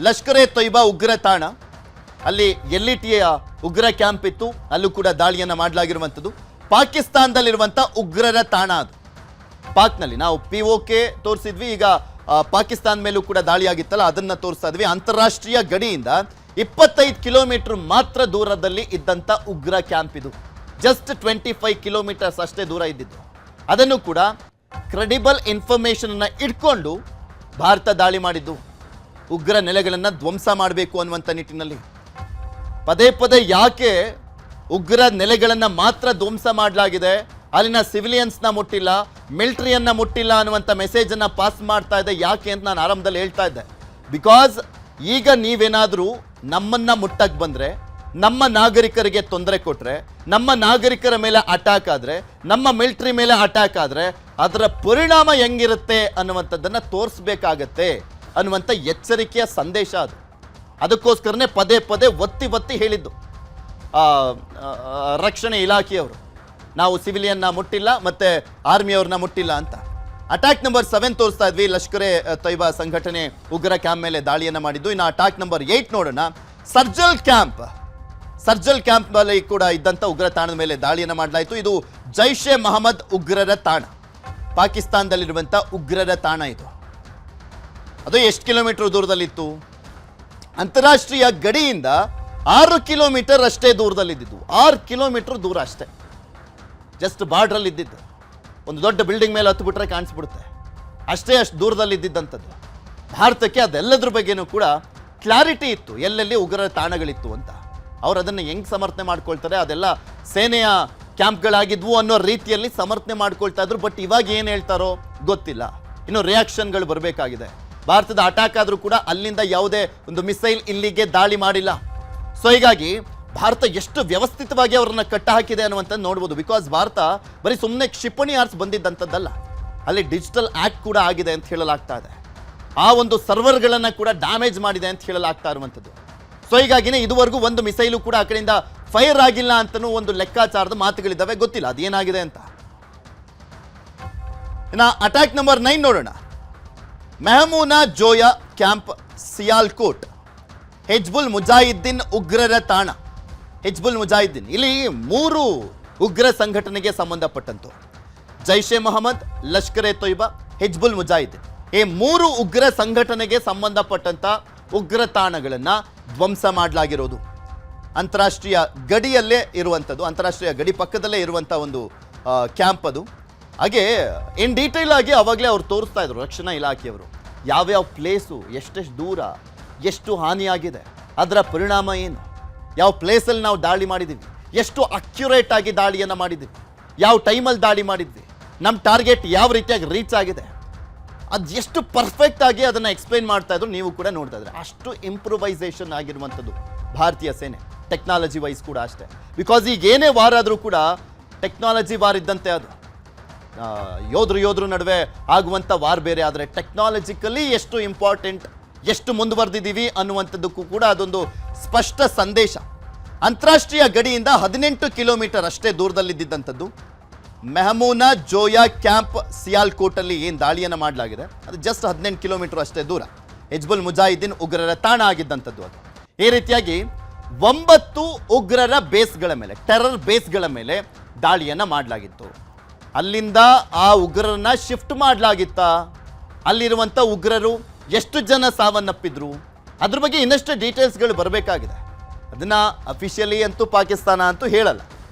S1: ಲಷ್ಕರ್ ಎ ತೊಯ್ಬಾ ಉಗ್ರ ತಾಣ. ಅಲ್ಲಿ LETಯ ಉಗ್ರ ಕ್ಯಾಂಪ್ ಇತ್ತು, ಅಲ್ಲೂ ಕೂಡ ದಾಳಿಯನ್ನ ಮಾಡಲಾಗಿರುವಂಥದ್ದು. ಪಾಕಿಸ್ತಾನದಲ್ಲಿರುವಂಥ ಉಗ್ರರ ತಾಣ ಅದು. ಪಾಕ್ನಲ್ಲಿ ನಾವು ಪಿಒಕೆ ತೋರಿಸಿದ್ವಿ, ಈಗ ಪಾಕಿಸ್ತಾನ ಮೇಲೂ ಕೂಡ ದಾಳಿ ಆಗಿತ್ತಲ್ಲ ಅದನ್ನ ತೋರಿಸ್ತಾ ಇದ್ವಿ. ಅಂತಾರಾಷ್ಟ್ರೀಯ ಗಡಿಯಿಂದ 25 ಕಿಲೋಮೀಟರ್ ಮಾತ್ರ ದೂರದಲ್ಲಿ ಇದ್ದಂಥ ಉಗ್ರ ಕ್ಯಾಂಪ್ ಇದು. ಜಸ್ಟ್ 25 ಕಿಲೋಮೀಟರ್ಸ್ ಅಷ್ಟೇ ದೂರ ಇದ್ದಿದ್ದು. ಅದನ್ನು ಕೂಡ ಕ್ರೆಡಿಬಲ್ ಇನ್ಫಾರ್ಮೇಶನ್ ಅನ್ನ ಇಟ್ಕೊಂಡು ಭಾರತ ದಾಳಿ ಮಾಡಿದ್ದು. ಉಗ್ರ ನೆಲೆಗಳನ್ನು ಧ್ವಂಸ ಮಾಡಬೇಕು ಅನ್ನುವಂಥ ನಿಟ್ಟಿನಲ್ಲಿ ಪದೇ ಪದೇ ಯಾಕೆ ಉಗ್ರ ನೆಲೆಗಳನ್ನು ಮಾತ್ರ ಧ್ವಂಸ ಮಾಡಲಾಗಿದೆ, ಅಲ್ಲಿನ ಸಿವಿಲಿಯನ್ಸ್ನ ಮುಟ್ಟಿಲ್ಲ, ಮಿಲಿಟರಿಯನ್ನ ಮುಟ್ಟಿಲ್ಲ ಅನ್ನುವಂಥ ಮೆಸೇಜನ್ನು ಪಾಸ್ ಮಾಡ್ತಾ ಇದೆ ಯಾಕೆ ಅಂತ ನಾನು ಆರಂಭದಲ್ಲಿ ಹೇಳ್ತಾ ಇದ್ದೆ. ಬಿಕಾಸ್ ಈಗ ನೀವೇನಾದರೂ ನಮ್ಮನ್ನು ಮುಟ್ಟಕ್ಕೆ ಬಂದರೆ, ನಮ್ಮ ನಾಗರಿಕರಿಗೆ ತೊಂದರೆ ಕೊಟ್ಟರೆ, ನಮ್ಮ ನಾಗರಿಕರ ಮೇಲೆ ಅಟ್ಯಾಕ್ ಆದರೆ, ನಮ್ಮ ಮಿಲಿಟರಿ ಮೇಲೆ ಅಟ್ಯಾಕ್ ಆದರೆ ಅದರ ಪರಿಣಾಮ ಹೆಂಗಿರುತ್ತೆ ಅನ್ನುವಂಥದ್ದನ್ನು ತೋರಿಸ್ಬೇಕಾಗತ್ತೆ ಅನ್ನುವಂಥ ಎಚ್ಚರಿಕೆಯ ಸಂದೇಶ ಅದು. ಅದಕ್ಕೋಸ್ಕರನೇ ಪದೇ ಪದೇ ಒತ್ತಿ ಹೇಳಿದ್ದು ರಕ್ಷಣೆ ಇಲಾಖೆಯವರು, ನಾವು ಸಿವಿಲಿಯನ್ನ ಮುಟ್ಟಿಲ್ಲ ಮತ್ತೆ ಆರ್ಮಿಯವ್ರನ್ನ ಮುಟ್ಟಿಲ್ಲ ಅಂತ. ಅಟ್ಯಾಕ್ ನಂಬರ್ 7 ತೋರಿಸ್ತಾ ಇದ್ವಿ, ಲಷ್ಕರ್ ಎ ತೊಯ್ಬಾ ಸಂಘಟನೆ ಉಗ್ರ ಕ್ಯಾಂಪ್ ಮೇಲೆ ದಾಳಿಯನ್ನು ಮಾಡಿದ್ದು. ಇನ್ನು ಅಟ್ಯಾಕ್ ನಂಬರ್ 8 ನೋಡೋಣ. ಸರ್ಜಲ್ ಕ್ಯಾಂಪ್ ಅಲ್ಲಿ ಕೂಡ ಇದ್ದಂಥ ಉಗ್ರ ತಾಣದ ಮೇಲೆ ದಾಳಿಯನ್ನು ಮಾಡಲಾಯಿತು. ಇದು ಜೈಷ್ ಎ ಮೊಹಮ್ಮದ್ ಉಗ್ರರ ತಾಣ, ಪಾಕಿಸ್ತಾನದಲ್ಲಿರುವಂಥ ಉಗ್ರರ ತಾಣ ಇದು. ಅದು ಎಷ್ಟು ಕಿಲೋಮೀಟರ್ ದೂರದಲ್ಲಿತ್ತು? ಅಂತಾರಾಷ್ಟ್ರೀಯ ಗಡಿಯಿಂದ 6 ಕಿಲೋಮೀಟರ್ ಅಷ್ಟೇ ದೂರದಲ್ಲಿದ್ದು. 6 ಕಿಲೋಮೀಟರ್ ದೂರ ಅಷ್ಟೇ, ಜಸ್ಟ್ ಬಾರ್ಡ್ರಲ್ಲಿ ಇದ್ದಿದ್ದು. ಒಂದು ದೊಡ್ಡ ಬಿಲ್ಡಿಂಗ್ ಮೇಲೆ ಹತ್ತು ಬಿಟ್ರೆ ಕಾಣಿಸ್ಬಿಡುತ್ತೆ, ಅಷ್ಟು ದೂರದಲ್ಲಿದ್ದಂಥದ್ದು. ಭಾರತಕ್ಕೆ ಅದೆಲ್ಲದ್ರ ಬಗ್ಗೆನೂ ಕೂಡ ಕ್ಲಾರಿಟಿ ಇತ್ತು, ಎಲ್ಲೆಲ್ಲಿ ಉಗ್ರರ ತಾಣಗಳಿತ್ತು ಅಂತ. ಅವ್ರು ಅದನ್ನು ಹೆಂಗೆ ಸಮರ್ಥನೆ ಮಾಡ್ಕೊಳ್ತಾರೆ, ಅದೆಲ್ಲ ಸೇನೆಯ ಕ್ಯಾಂಪ್ಗಳಾಗಿದ್ವು ಅನ್ನೋ ರೀತಿಯಲ್ಲಿ ಸಮರ್ಥನೆ ಮಾಡ್ಕೊಳ್ತಾ ಇದ್ರು. ಬಟ್ ಇವಾಗ ಏನು ಹೇಳ್ತಾರೋ ಗೊತ್ತಿಲ್ಲ, ಇನ್ನು ರಿಯಾಕ್ಷನ್ಗಳು ಬರಬೇಕಾಗಿದೆ. ಭಾರತದ ಅಟ್ಯಾಕ್ ಆದರೂ ಕೂಡ ಅಲ್ಲಿಂದ ಯಾವುದೇ ಒಂದು ಮಿಸೈಲ್ ಇಲ್ಲಿಗೆ ದಾಳಿ ಮಾಡಿಲ್ಲ. ಸೊ ಹೀಗಾಗಿ ಭಾರತ ಎಷ್ಟು ವ್ಯವಸ್ಥಿತವಾಗಿ ಅವರನ್ನ ಕಟ್ಟ ಹಾಕಿದೆ ಅನ್ನುವಂಥದ್ದು ನೋಡ್ಬೋದು. ಬಿಕಾಸ್ ಭಾರತ ಬರೀ ಸುಮ್ಮನೆ ಕ್ಷಿಪಣಿ ಆರ್ಸ್ ಬಂದಿದ್ದಂಥದ್ದಲ್ಲ, ಅಲ್ಲಿ ಡಿಜಿಟಲ್ ಆ್ಯಕ್ಟ್ ಕೂಡ ಆಗಿದೆ ಅಂತ ಹೇಳಲಾಗ್ತಾ ಇದೆ. ಆ ಒಂದು ಸರ್ವರ್ಗಳನ್ನು ಕೂಡ ಡ್ಯಾಮೇಜ್ ಮಾಡಿದೆ ಅಂತ ಹೇಳಲಾಗ್ತಾ ಇರುವಂಥದ್ದು. ಸೊ ಹೀಗಾಗಿನೇ ಇದುವರೆಗೂ ಒಂದು ಮಿಸೈಲು ಕೂಡ ಆ ಕಡೆಯಿಂದ ಫೈರ್ ಆಗಿಲ್ಲ ಅಂತಲೂ ಒಂದು ಲೆಕ್ಕಾಚಾರದ ಮಾತುಗಳಿದ್ದಾವೆ. ಗೊತ್ತಿಲ್ಲ ಅದೇನಾಗಿದೆ ಅಂತ. ಇನ್ನು ಅಟ್ಯಾಕ್ ನಂಬರ್ 9 ನೋಡೋಣ. ಮೆಹಮೂನಾ ಜೋಯಾ ಕ್ಯಾಂಪ್, ಸಿಯಾಲ್ಕೋಟ್, ಹಿಜ್ಬುಲ್ ಮುಜಾಹಿದ್ದೀನ್ ಉಗ್ರರ ತಾಣ. ಹಿಜ್ಬುಲ್ ಮುಜಾಹಿದ್ದೀನ್ ಇಲ್ಲಿ 3 ಉಗ್ರ ಸಂಘಟನೆಗೆ ಸಂಬಂಧಪಟ್ಟಂತು. ಜೈಷ್ ಎ ಮೊಹಮ್ಮದ್, ಲಷ್ಕರ್ ಎ ತೊಯ್ಬಾ, ಹಿಜ್ಬುಲ್ ಮುಜಾಹಿದ್ದೀನ್, ಈ 3 ಉಗ್ರ ಸಂಘಟನೆಗೆ ಸಂಬಂಧಪಟ್ಟಂತ ಉಗ್ರ ತಾಣಗಳನ್ನು ಧ್ವಂಸ ಮಾಡಲಾಗಿರೋದು. ಅಂತಾರಾಷ್ಟ್ರೀಯ ಗಡಿಯಲ್ಲೇ ಇರುವಂಥದ್ದು, ಅಂತಾರಾಷ್ಟ್ರೀಯ ಗಡಿ ಪಕ್ಕದಲ್ಲೇ ಇರುವಂಥ ಒಂದು ಕ್ಯಾಂಪ್ ಅದು. ಹಾಗೆ ಇನ್ ಡೀಟೇಲ್ ಆಗಿ ಅವಾಗಲೇ ಅವ್ರು ತೋರಿಸ್ತಾ ಇದ್ರು, ರಕ್ಷಣಾ ಇಲಾಖೆಯವರು, ಯಾವ್ಯಾವ ಪ್ಲೇಸು, ಎಷ್ಟೆಷ್ಟು ದೂರ, ಎಷ್ಟು ಹಾನಿಯಾಗಿದೆ, ಅದರ ಪರಿಣಾಮ ಏನು, ಯಾವ ಪ್ಲೇಸಲ್ಲಿ ನಾವು ದಾಳಿ ಮಾಡಿದ್ದೀವಿ, ಎಷ್ಟು ಅಕ್ಯುರೇಟ್ ಆಗಿ ದಾಳಿಯನ್ನು ಮಾಡಿದ್ದೀವಿ, ಯಾವ ಟೈಮಲ್ಲಿ ದಾಳಿ ಮಾಡಿದ್ವಿ, ನಮ್ಮ ಟಾರ್ಗೆಟ್ ಯಾವ ರೀತಿಯಾಗಿ ರೀಚ್ ಆಗಿದೆ, ಅದು ಎಷ್ಟು ಪರ್ಫೆಕ್ಟ್ ಆಗಿ ಅದನ್ನು ಎಕ್ಸ್ಪ್ಲೈನ್ ಮಾಡ್ತಾ ಇದ್ರು. ನೀವು ಕೂಡ ನೋಡ್ತಾ ಇದ್ರೆ ಅಷ್ಟು ಇಂಪ್ರೂವೈಸೇಷನ್ ಆಗಿರುವಂಥದ್ದು ಭಾರತೀಯ ಸೇನೆ, ಟೆಕ್ನಾಲಜಿ ವೈಸ್ ಕೂಡ ಅಷ್ಟೇ. ಬಿಕಾಸ್ ಈಗ ಏನೇ ವಾರ ಆದರೂ ಕೂಡ ಟೆಕ್ನಾಲಜಿ ವಾರ್ ಇದ್ದಂತೆ ಅದು. ಯೋಧರು ನಡುವೆ ಆಗುವಂಥ ವಾರ್ ಬೇರೆ, ಆದರೆ ಟೆಕ್ನಾಲಜಿಕಲಿ ಎಷ್ಟು ಇಂಪಾರ್ಟೆಂಟ್, ಎಷ್ಟು ಮುಂದುವರೆದಿದ್ದೀವಿ ಅನ್ನುವಂಥದ್ದಕ್ಕೂ ಕೂಡ ಅದೊಂದು ಸ್ಪಷ್ಟ ಸಂದೇಶ. ಅಂತಾರಾಷ್ಟ್ರೀಯ ಗಡಿಯಿಂದ 18 ಕಿಲೋಮೀಟರ್ ಅಷ್ಟೇ ದೂರದಲ್ಲಿದ್ದಂಥದ್ದು ಮೆಹಮೂನಾ ಜೋಯಾ ಕ್ಯಾಂಪ್, ಸಿಯಾಲ್ಕೋಟಲ್ಲಿ ಏನು ದಾಳಿಯನ್ನು ಮಾಡಲಾಗಿದೆ ಅದು ಜಸ್ಟ್ 18 ಕಿಲೋಮೀಟರ್ ಅಷ್ಟೇ ದೂರ. ಹಿಜ್ಬುಲ್ ಮುಜಾಹಿದ್ದೀನ್ ಉಗ್ರರ ತಾಣ ಆಗಿದ್ದಂಥದ್ದು ಅದು. ಈ ರೀತಿಯಾಗಿ 9 ಉಗ್ರರ ಬೇಸ್ಗಳ ಮೇಲೆ, ಟೆರರ್ ಬೇಸ್ಗಳ ಮೇಲೆ ದಾಳಿಯನ್ನು ಮಾಡಲಾಗಿತ್ತು. ಅಲ್ಲಿಂದ ಆ ಉಗ್ರರನ್ನ ಶಿಫ್ಟ್ ಮಾಡಲಾಗಿತ್ತ, ಅಲ್ಲಿರುವಂಥ ಉಗ್ರರು ಎಷ್ಟು ಜನ ಸಾವನ್ನಪ್ಪಿದ್ರು, ಅದ್ರ ಬಗ್ಗೆ ಇನ್ನಷ್ಟು ಡೀಟೇಲ್ಸ್ಗಳು ಬರಬೇಕಾಗಿದೆ. ಅದನ್ನು ಅಫಿಷಿಯಲಿ ಅಂತೂ ಪಾಕಿಸ್ತಾನ ಅಂತೂ ಹೇಳಲ್ಲ,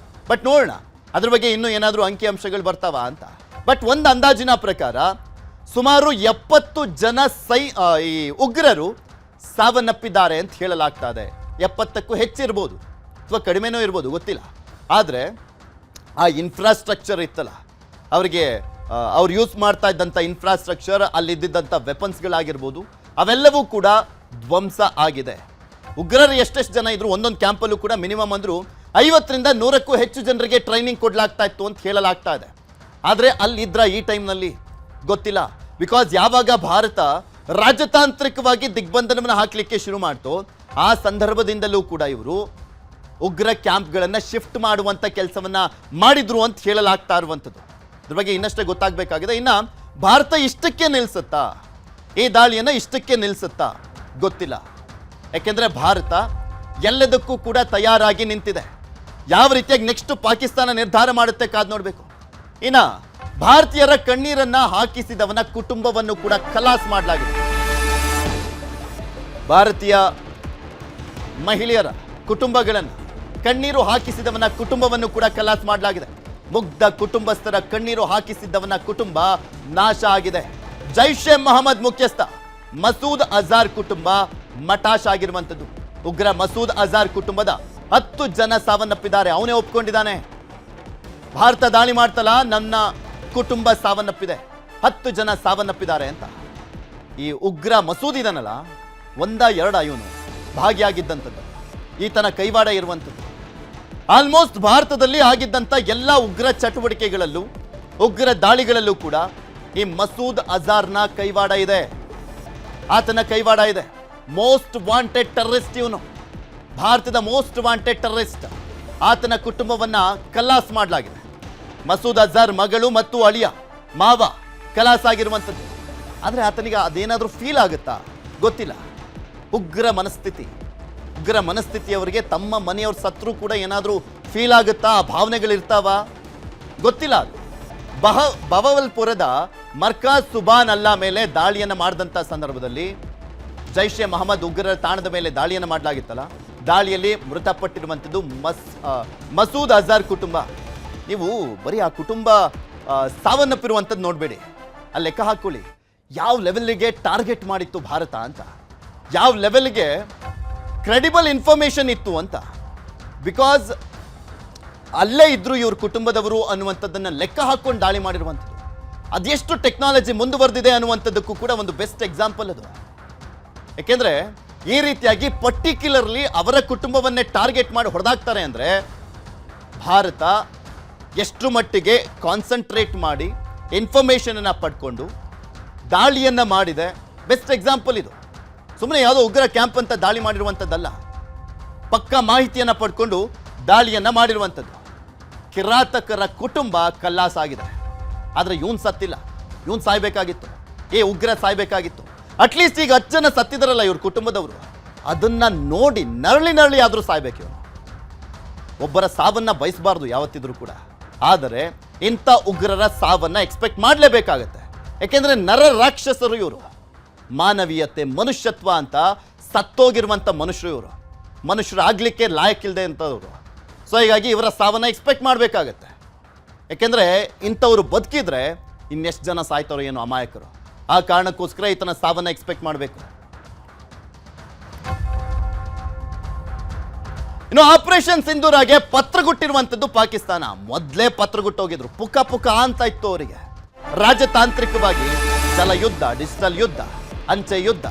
S1: ಬಟ್ ನೋಡೋಣ ಅದ್ರ ಬಗ್ಗೆ ಇನ್ನೂ ಏನಾದರೂ ಅಂಕಿಅಂಶಗಳು ಬರ್ತಾವ ಅಂತ. ಬಟ್ ಒಂದು ಅಂದಾಜಿನ ಪ್ರಕಾರ ಸುಮಾರು 70 ಜನ ಈ ಉಗ್ರರು ಸಾವನ್ನಪ್ಪಿದ್ದಾರೆ ಅಂತ ಹೇಳಲಾಗ್ತಾ ಇದೆ. 70ಕ್ಕೂ ಹೆಚ್ಚಿರ್ಬೋದು ಅಥವಾ ಕಡಿಮೆನೂ ಇರ್ಬೋದು, ಗೊತ್ತಿಲ್ಲ. ಆದರೆ ಆ ಇನ್ಫ್ರಾಸ್ಟ್ರಕ್ಚರ್ ಇತ್ತಲ್ಲ, ಅವರಿಗೆ ಅವ್ರು ಯೂಸ್ ಮಾಡ್ತಾ ಇದ್ದಂಥ ಇನ್ಫ್ರಾಸ್ಟ್ರಕ್ಚರ್, ಅಲ್ಲಿದ್ದಂಥ ವೆಪನ್ಸ್ಗಳಾಗಿರ್ಬೋದು, ಅವೆಲ್ಲವೂ ಕೂಡ ಧ್ವಂಸ ಆಗಿದೆ. ಉಗ್ರರು ಎಷ್ಟೆಷ್ಟು ಜನ ಇದ್ರು, ಒಂದೊಂದು ಕ್ಯಾಂಪಲ್ಲೂ ಕೂಡ ಮಿನಿಮಮ್ ಅಂದರೂ 50ರಿಂದ 100ಕ್ಕೂ ಹೆಚ್ಚು ಜನರಿಗೆ ಟ್ರೈನಿಂಗ್ ಕೊಡಲಾಗ್ತಾ ಇತ್ತು ಅಂತ ಹೇಳಲಾಗ್ತಾ ಇದೆ. ಆದರೆ ಅಲ್ಲಿದ್ರ ಈ ಟೈಮ್ನಲ್ಲಿ ಗೊತ್ತಿಲ್ಲ. ಬಿಕಾಸ್ ಯಾವಾಗ ಭಾರತ ರಾಜತಾಂತ್ರಿಕವಾಗಿ ದಿಗ್ಬಂಧನವನ್ನು ಹಾಕಲಿಕ್ಕೆ ಶುರು ಮಾಡ್ತೋ ಆ ಸಂದರ್ಭದಿಂದಲೂ ಕೂಡ ಇವರು ಉಗ್ರ ಕ್ಯಾಂಪ್ಗಳನ್ನು ಶಿಫ್ಟ್ ಮಾಡುವಂಥ ಕೆಲಸವನ್ನು ಮಾಡಿದ್ರು ಅಂತ ಹೇಳಲಾಗ್ತಾ ಇರುವಂಥದ್ದು. ಇದ್ರ ಬಗ್ಗೆ ಇನ್ನಷ್ಟೇ ಗೊತ್ತಾಗಬೇಕಾಗಿದೆ. ಇನ್ನು ಭಾರತ ಇಷ್ಟಕ್ಕೆ ನಿಲ್ಲಿಸುತ್ತಾ, ಈ ದಾಳಿಯನ್ನು ಇಷ್ಟಕ್ಕೆ ನಿಲ್ಲಿಸುತ್ತಾ ಗೊತ್ತಿಲ್ಲ. ಯಾಕೆಂದರೆ ಭಾರತ ಎಲ್ಲದಕ್ಕೂ ಕೂಡ ತಯಾರಾಗಿ ನಿಂತಿದೆ. ಯಾವ ರೀತಿಯಾಗಿ ನೆಕ್ಸ್ಟ್ ಪಾಕಿಸ್ತಾನ ನಿರ್ಧಾರ ಮಾಡುತ್ತೆ ಕಾದು ನೋಡಬೇಕು. ಇನ್ನು ಭಾರತೀಯರ ಕಣ್ಣೀರನ್ನ ಹಾಕಿಸಿದವನ ಕುಟುಂಬವನ್ನು ಕೂಡ ಖಲಾಸ್ ಮಾಡಲಾಗಿದೆ. ಭಾರತೀಯ ಮಹಿಳೆಯರ ಕುಟುಂಬಗಳನ್ನು, ಕಣ್ಣೀರು ಹಾಕಿಸಿದವನ ಕುಟುಂಬವನ್ನು ಕೂಡ ಖಲಾಸ್ ಮಾಡಲಾಗಿದೆ. ಮುಗ್ಧ ಕುಟುಂಬಸ್ಥರ ಕಣ್ಣೀರು ಹಾಕಿಸಿದ್ದವನ ಕುಟುಂಬ ನಾಶ ಆಗಿದೆ. ಜೈಷ್ ಎ ಮೊಹಮ್ಮದ್ ಮುಖ್ಯಸ್ಥ ಮಸೂದ್ ಅಜಾರ್ ಕುಟುಂಬ ಮಟಾಶ್ ಆಗಿರುವಂಥದ್ದು. ಉಗ್ರ ಮಸೂದ್ ಅಜಾರ್ ಕುಟುಂಬದ 10 ಜನ ಸಾವನ್ನಪ್ಪಿದ್ದಾರೆ. ಅವನೇ ಒಪ್ಕೊಂಡಿದ್ದಾನೆ, ಭಾರತ ದಾಳಿ ಮಾಡ್ತಲ್ಲ, ನನ್ನ ಕುಟುಂಬ ಸಾವನ್ನಪ್ಪಿದೆ, 10 ಜನ ಸಾವನ್ನಪ್ಪಿದ್ದಾರೆ ಅಂತ. ಈ ಉಗ್ರ ಮಸೂದ್ ಇದನ್ನಲ್ಲ, 1-2 ಇವನು ಭಾಗಿಯಾಗಿದ್ದಂಥದ್ದು, ಈತನ ಕೈವಾಡ ಇರುವಂಥದ್ದು. ಆಲ್ಮೋಸ್ಟ್ ಭಾರತದಲ್ಲಿ ಆಗಿದ್ದಂಥ ಎಲ್ಲ ಉಗ್ರ ಚಟುವಟಿಕೆಗಳಲ್ಲೂ, ಉಗ್ರ ದಾಳಿಗಳಲ್ಲೂ ಕೂಡ ಈ ಮಸೂದ್ ಅಜಾರ್ನ ಕೈವಾಡ ಇದೆ, ಆತನ ಕೈವಾಡ ಇದೆ. ಮೋಸ್ಟ್ ವಾಂಟೆಡ್ ಟೆರರಿಸ್ಟ್ ಇವನು, ಭಾರತದ ಮೋಸ್ಟ್ ವಾಂಟೆಡ್ ಟೆರರಿಸ್ಟ್. ಆತನ ಕುಟುಂಬವನ್ನು ಖಲಾಸ್ ಮಾಡಲಾಗಿದೆ. ಮಸೂದ್ ಅಜಾರ್ ಮಗಳು ಮತ್ತು ಅಳಿಯ ಮಾವ ಖಲಾಸ್ ಆಗಿರುವಂಥದ್ದು. ಆದರೆ ಆತನಿಗೆ ಅದೇನಾದರೂ ಫೀಲ್ ಆಗುತ್ತಾ ಗೊತ್ತಿಲ್ಲ. ಉಗ್ರ ಮನಸ್ಥಿತಿಯವರಿಗೆ ತಮ್ಮ ಮನೆಯವ್ರ ಸತ್ರು ಕೂಡ ಏನಾದರೂ ಫೀಲ್ ಆಗುತ್ತಾ, ಆ ಭಾವನೆಗಳಿರ್ತಾವ ಗೊತ್ತಿಲ್ಲ. ಅದು ಬಹವಲ್ಪುರದ ಮರ್ಕಾಜ್ ಸುಬಾನ್ ಅಲ್ಲಾ ಮೇಲೆ ದಾಳಿಯನ್ನು ಮಾಡಿದಂಥ ಸಂದರ್ಭದಲ್ಲಿ ಜೈಷ್ ಎ ಮೊಹಮ್ಮದ್ ಉಗ್ರರ ತಾಣದ ಮೇಲೆ ದಾಳಿಯನ್ನು ಮಾಡಲಾಗಿತ್ತಲ್ಲ, ದಾಳಿಯಲ್ಲಿ ಮೃತಪಟ್ಟಿರುವಂಥದ್ದು ಮಸೂದ್ ಅಜಾರ್ ಕುಟುಂಬ. ನೀವು ಬರೀ ಆ ಕುಟುಂಬ ಸಾವನ್ನಪ್ಪಿರುವಂಥದ್ದು ನೋಡಬೇಡಿ, ಅಲ್ಲಿ ಲೆಕ್ಕ ಹಾಕ್ಕೊಳ್ಳಿ ಯಾವ ಲೆವೆಲ್ಗೆ ಟಾರ್ಗೆಟ್ ಮಾಡಿತ್ತು ಭಾರತ ಅಂತ, ಯಾವ ಲೆವೆಲ್ಗೆ ಕ್ರೆಡಿಬಲ್ ಇನ್ಫಾರ್ಮೇಷನ್ ಇತ್ತು ಅಂತ. ಬಿಕಾಸ್ ಅಲ್ಲೇ ಇದ್ರು ಇವ್ರ ಕುಟುಂಬದವರು ಅನ್ನುವಂಥದ್ದನ್ನು ಲೆಕ್ಕ ಹಾಕ್ಕೊಂಡು ದಾಳಿ ಮಾಡಿರುವಂಥದ್ದು. ಅದೆಷ್ಟು ಟೆಕ್ನಾಲಜಿ ಮುಂದುವರೆದಿದೆ ಅನ್ನುವಂಥದ್ದಕ್ಕೂ ಕೂಡ ಒಂದು ಬೆಸ್ಟ್ ಎಕ್ಸಾಂಪಲ್ ಅದು. ಯಾಕೆಂದರೆ ಈ ರೀತಿಯಾಗಿ ಪರ್ಟಿಕ್ಯುಲರ್ಲಿ ಅವರ ಕುಟುಂಬವನ್ನೇ ಟಾರ್ಗೆಟ್ ಮಾಡಿ ಹೊಡೆದಾಕ್ತಾರೆ ಅಂದರೆ ಭಾರತ ಎಷ್ಟು ಮಟ್ಟಿಗೆ ಕಾನ್ಸಂಟ್ರೇಟ್ ಮಾಡಿ ಇನ್ಫಾರ್ಮೇಷನನ್ನು ಪಡ್ಕೊಂಡು ದಾಳಿಯನ್ನು ಮಾಡಿದೆ. ಬೆಸ್ಟ್ ಎಕ್ಸಾಂಪಲ್ ಇದು. ಸುಮ್ಮನೆ ಯಾವುದೋ ಉಗ್ರ ಕ್ಯಾಂಪ್ ಅಂತ ದಾಳಿ ಮಾಡಿರುವಂಥದ್ದಲ್ಲ, ಪಕ್ಕಾ ಮಾಹಿತಿಯನ್ನು ಪಡ್ಕೊಂಡು ದಾಳಿಯನ್ನು ಮಾಡಿರುವಂಥದ್ದು. ಕಿರಾತಕರ ಕುಟುಂಬ ಕಲ್ಲಾಸಾಗಿದೆ. ಆದರೆ ಇವನು ಸತ್ತಿಲ್ಲ, ಇವನು ಸಾಯ್ಬೇಕಾಗಿತ್ತು, ಉಗ್ರ ಸಾಯ್ಬೇಕಾಗಿತ್ತು. ಅಟ್ಲೀಸ್ಟ್ ಈಗ 10 ಜನ ಸತ್ತಿದಾರಲ್ಲ ಇವ್ರ ಕುಟುಂಬದವರು, ಅದನ್ನ ನೋಡಿ ನರಳಿ ಆದರೂ ಸಾಯ್ಬೇಕು ಇವನು. ಒಬ್ಬರ ಸಾವನ್ನ ಬಯಸಬಾರ್ದು ಯಾವತ್ತಿದ್ರೂ ಕೂಡ, ಆದರೆ ಇಂಥ ಉಗ್ರರ ಸಾವನ್ನ ಎಕ್ಸ್ಪೆಕ್ಟ್ ಮಾಡಲೇಬೇಕಾಗತ್ತೆ. ಯಾಕೆಂದ್ರೆ ನರ ರಾಕ್ಷಸರು ಇವರು. ಮಾನವೀಯತೆ, ಮನುಷ್ಯತ್ವ ಅಂತ ಸತ್ತೋಗಿರುವಂಥ ಮನುಷ್ಯರು ಇವರು. ಮನುಷ್ಯರು ಆಗ್ಲಿಕ್ಕೆ ಲಾಯಕ್ಕಿಲ್ಲದೆ ಅಂತವರು. ಸೊ ಹೀಗಾಗಿ ಇವರ ಸಾವನ್ನ ಎಕ್ಸ್ಪೆಕ್ಟ್ ಮಾಡಬೇಕಾಗತ್ತೆ. ಯಾಕೆಂದ್ರೆ ಇಂಥವ್ರು ಬದುಕಿದ್ರೆ ಇನ್ನೆಷ್ಟು ಜನ ಸಾಯ್ತಾರೋ ಏನೋ ಅಮಾಯಕರು. ಆ ಕಾರಣಕ್ಕೋಸ್ಕರ ಈತನ ಸಾವನ್ನ ಎಕ್ಸ್ಪೆಕ್ಟ್ ಮಾಡಬೇಕು. ಇನ್ನು ಆಪರೇಷನ್ ಸಿಂಧೂರಾಗೆ ಪತ್ರಗುಟ್ಟಿರುವಂಥದ್ದು ಪಾಕಿಸ್ತಾನ. ಮೊದಲೇ ಪತ್ರಗುಟ್ಟೋಗಿದ್ರು, ಪುಕ ಅಂತ ಇತ್ತು ಅವರಿಗೆ. ರಾಜತಾಂತ್ರಿಕವಾಗಿ ಜಲ ಯುದ್ಧ, ಡಿಜಿಟಲ್ ಯುದ್ಧ, ಅಂಚೆ ಯುದ್ಧ,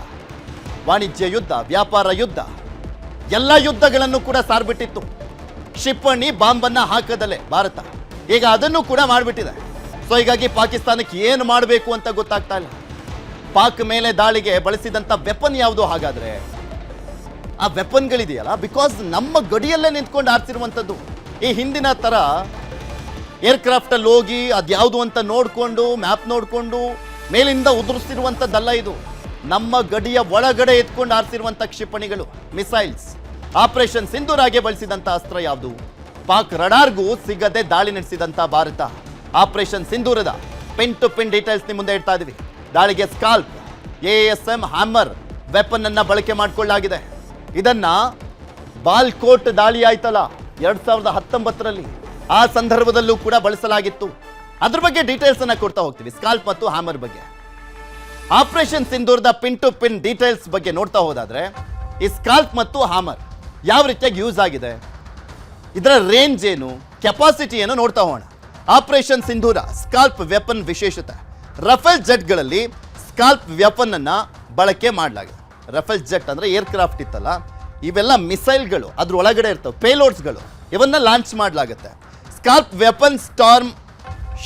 S1: ವಾಣಿಜ್ಯ ಯುದ್ಧ, ವ್ಯಾಪಾರ ಯುದ್ಧ, ಎಲ್ಲ ಯುದ್ಧಗಳನ್ನು ಕೂಡ ಸಾರ್ಬಿಟ್ಟಿತ್ತು. ಕ್ಷಿಪಣಿ ಬಾಂಬನ್ನ ಹಾಕದಲ್ಲೇ ಭಾರತ ಈಗ ಅದನ್ನು ಕೂಡ ಮಾಡಿಬಿಟ್ಟಿದೆ. ಸೊ ಹೀಗಾಗಿ ಪಾಕಿಸ್ತಾನಕ್ಕೆ ಏನು ಮಾಡಬೇಕು ಅಂತ ಗೊತ್ತಾಗ್ತಾ ಇಲ್ಲ. ಪಾಕ್ ಮೇಲೆ ದಾಳಿಗೆ ಬಳಸಿದಂಥ ವೆಪನ್ ಯಾವುದು? ಹಾಗಾದ್ರೆ ಆ ವೆಪನ್ಗಳಿದೆಯಲ್ಲ, ಬಿಕಾಸ್ ನಮ್ಮ ಗಡಿಯಲ್ಲೇ ನಿಂತ್ಕೊಂಡು ಆಡ್ತಿರುವಂಥದ್ದು. ಈ ಹಿಂದಿನ ಥರ ಏರ್ಕ್ರಾಫ್ಟಲ್ಲಿ ಹೋಗಿ ಅದ್ಯಾವುದು ಅಂತ ನೋಡಿಕೊಂಡು ಮ್ಯಾಪ್ ನೋಡಿಕೊಂಡು ಮೇಲಿಂದ ಉದುರಿಸ್ತಿರುವಂಥದ್ದಲ್ಲ ಇದು. ನಮ್ಮ ಗಡಿಯ ಒಳಗಡೆ ಎತ್ಕೊಂಡು ಆಡ್ತಿರುವಂಥ ಕ್ಷಿಪಣಿಗಳು, ಮಿಸೈಲ್ಸ್. ಆಪರೇಷನ್ ಸಿಂಧೂರಾಗೆ ಬಳಸಿದಂಥ ಅಸ್ತ್ರ ಯಾವುದು? ಪಾಕ್ ರಡಾರ್ಗೂ ಸಿಗದೆ ದಾಳಿ ನಡೆಸಿದಂಥ ಭಾರತ. ಆಪರೇಷನ್ ಸಿಂಧೂರದ ಪಿನ್ ಟು ಪಿನ್ ಡೀಟೇಲ್ಸ್ ನಿಮ್ಮ ಮುಂದೆ ಇಡ್ತಾ ಇದೀವಿ. ದಾಳಿಗೆ ಸ್ಕಾಲ್ಪ್, ASM ಹ್ಯಾಮರ್ ವೆಪನ್ ಅನ್ನ ಬಳಕೆ ಮಾಡಿಕೊಳ್ಳಲಾಗಿದೆ. ಇದನ್ನ ಬಾಲ್ಕೋಟ್ ದಾಳಿ ಆಯ್ತಲ್ಲ 2019ರಲ್ಲಿ, ಆ ಸಂದರ್ಭದಲ್ಲೂ ಕೂಡ ಬಳಸಲಾಗಿತ್ತು. ಅದ್ರ ಬಗ್ಗೆ ಡೀಟೇಲ್ಸ್ ಅನ್ನ ಕೊಡ್ತಾ ಹೋಗ್ತೀವಿ, ಸ್ಕಾಲ್ಪ್ ಮತ್ತು ಹ್ಯಾಮರ್ ಬಗ್ಗೆ. ಆಪರೇಷನ್ ಸಿಂಧೂರದ ಪಿನ್ ಟು ಪಿನ್ ಡೀಟೇಲ್ಸ್ ಬಗ್ಗೆ ನೋಡ್ತಾ ಹೋದಾದ್ರೆ, ಈ ಸ್ಕಾಲ್ಪ್ ಮತ್ತು ಹ್ಯಾಮರ್ ಯಾವ ರೀತಿಯಾಗಿ ಯೂಸ್ ಆಗಿದೆ, ಇದರ ರೇಂಜ್ ಏನು, ಕೆಪಾಸಿಟಿ ಏನು ನೋಡ್ತಾ ಹೋಗೋಣ. ಆಪರೇಷನ್ ಸಿಂಧೂರ ಸ್ಕಾಲ್ಪ್ ವೆಪನ್ ವಿಶೇಷತೆ. ರಫೇಲ್ ಜೆಟ್ಗಳಲ್ಲಿ ಸ್ಕಾಲ್ಪ್ ವೆಪನ್ ಅನ್ನ ಬಳಕೆ ಮಾಡಲಾಗಿದೆ. ರಫೇಲ್ ಜೆಟ್ ಅಂದ್ರೆ ಏರ್ಕ್ರಾಫ್ಟ್ ಇತ್ತಲ್ಲ, ಇವೆಲ್ಲ ಮಿಸೈಲ್ಗಳು ಅದ್ರ ಒಳಗಡೆ ಇರ್ತವೆ, ಪೇಲೋಡ್ಸ್ಗಳು, ಇವನ್ನ ಲಾಂಚ್ ಮಾಡಲಾಗುತ್ತೆ. ಸ್ಕಾಲ್ಪ್ ವೆಪನ್ ಸ್ಟಾರ್ಮ್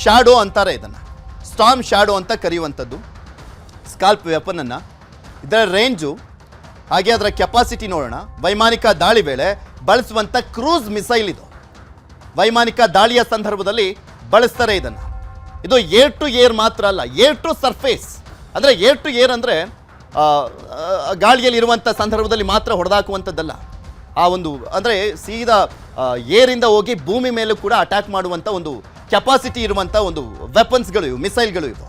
S1: ಶಾಡೋ ಅಂತಾರೆ ಇದನ್ನ, ಸ್ಟಾರ್ಮ್ ಶಾಡೋ ಅಂತ ಕರೆಯುವಂಥದ್ದು ಸ್ಕಾಲ್ಪ್ ವೆಪನ್ ಅನ್ನ. ಇದರ ರೇಂಜು ಹಾಗೆ ಅದರ ಕೆಪಾಸಿಟಿ ನೋಡೋಣ. ವೈಮಾನಿಕ ದಾಳಿ ವೇಳೆ ಬಳಸುವಂಥ ಕ್ರೂಸ್ ಮಿಸೈಲ್ ಇದು. ವೈಮಾನಿಕ ದಾಳಿಯ ಸಂದರ್ಭದಲ್ಲಿ ಬಳಸ್ತಾರೆ ಇದನ್ನು. ಇದು ಏರ್ ಟು ಏರ್ ಮಾತ್ರ ಅಲ್ಲ, ಏರ್ ಟು ಸರ್ಫೇಸ್. ಅಂದರೆ ಏರ್ ಟು ಏರ್ ಅಂದರೆ ಗಾಳಿಯಲ್ಲಿ ಇರುವಂಥ ಸಂದರ್ಭದಲ್ಲಿ ಮಾತ್ರ ಹೊಡೆದಾಕುವಂಥದ್ದಲ್ಲ. ಆ ಒಂದು ಅಂದರೆ ಸೀದಾ ಏರಿಂದ ಹೋಗಿ ಭೂಮಿ ಮೇಲೂ ಕೂಡ ಅಟ್ಯಾಕ್ ಮಾಡುವಂಥ ಒಂದು ಕೆಪಾಸಿಟಿ ಇರುವಂಥ ಒಂದು ವೆಪನ್ಸ್ಗಳು ಇವು, ಮಿಸೈಲ್ಗಳು ಇವು.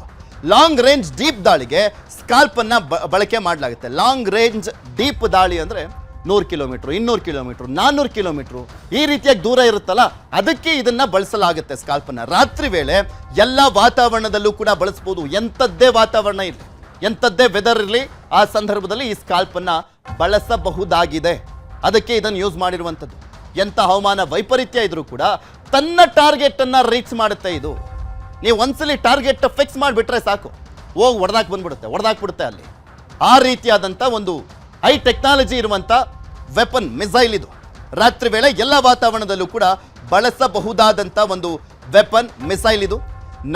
S1: ಲಾಂಗ್ ರೇಂಜ್ ಡೀಪ್ ದಾಳಿಗೆ ಸ್ಕಾಲ್ಪನ್ನು ಬಳಕೆ ಮಾಡಲಾಗುತ್ತೆ. ಲಾಂಗ್ ರೇಂಜ್ ಡೀಪ್ ದಾಳಿ ಅಂದರೆ 100 ಕಿಲೋಮೀಟ್ರು, 200 ಕಿಲೋಮೀಟ್ರು, 400 ಕಿಲೋಮೀಟ್ರು, ಈ ರೀತಿಯಾಗಿ ದೂರ ಇರುತ್ತಲ್ಲ, ಅದಕ್ಕೆ ಇದನ್ನು ಬಳಸಲಾಗುತ್ತೆ ಸ್ಕಾಲ್ಪನ್ನು. ರಾತ್ರಿ ವೇಳೆ ಎಲ್ಲ ವಾತಾವರಣದಲ್ಲೂ ಕೂಡ ಬಳಸ್ಬೋದು. ಎಂಥದ್ದೇ ವಾತಾವರಣ ಇರಲಿ, ಎಂಥದ್ದೇ ವೆದರ್ ಇರಲಿ, ಆ ಸಂದರ್ಭದಲ್ಲಿ ಈ ಸ್ಕಾಲ್ಪನ್ನು ಬಳಸಬಹುದಾಗಿದೆ. ಅದಕ್ಕೆ ಇದನ್ನು ಯೂಸ್ ಮಾಡಿರುವಂಥದ್ದು. ಎಂಥ ಹವಾಮಾನ ವೈಪರೀತ್ಯ ಇದ್ರೂ ಕೂಡ ತನ್ನ ಟಾರ್ಗೆಟನ್ನು ರೀಚ್ ಮಾಡುತ್ತೆ ಇದು. ನೀವು ಒಂದ್ಸಲಿ ಟಾರ್ಗೆಟ್ ಫಿಕ್ಸ್ ಮಾಡಿಬಿಟ್ರೆ ಸಾಕು, ಹೋಗಿ ಹೊಡೆದಾಕ್ಬಿಡುತ್ತೆ ಅಲ್ಲಿ. ಆ ರೀತಿಯಾದಂಥ ಒಂದು ಹೈ ಟೆಕ್ನಾಲಜಿ ಇರುವಂಥ ವೆಪನ್ ಮಿಸೈಲ್ ಇದು. ರಾತ್ರಿ ವೇಳೆ ಎಲ್ಲ ವಾತಾವರಣದಲ್ಲೂ ಕೂಡ ಬಳಸಬಹುದಾದಂಥ ಒಂದು ವೆಪನ್ ಮಿಸೈಲ್ ಇದು.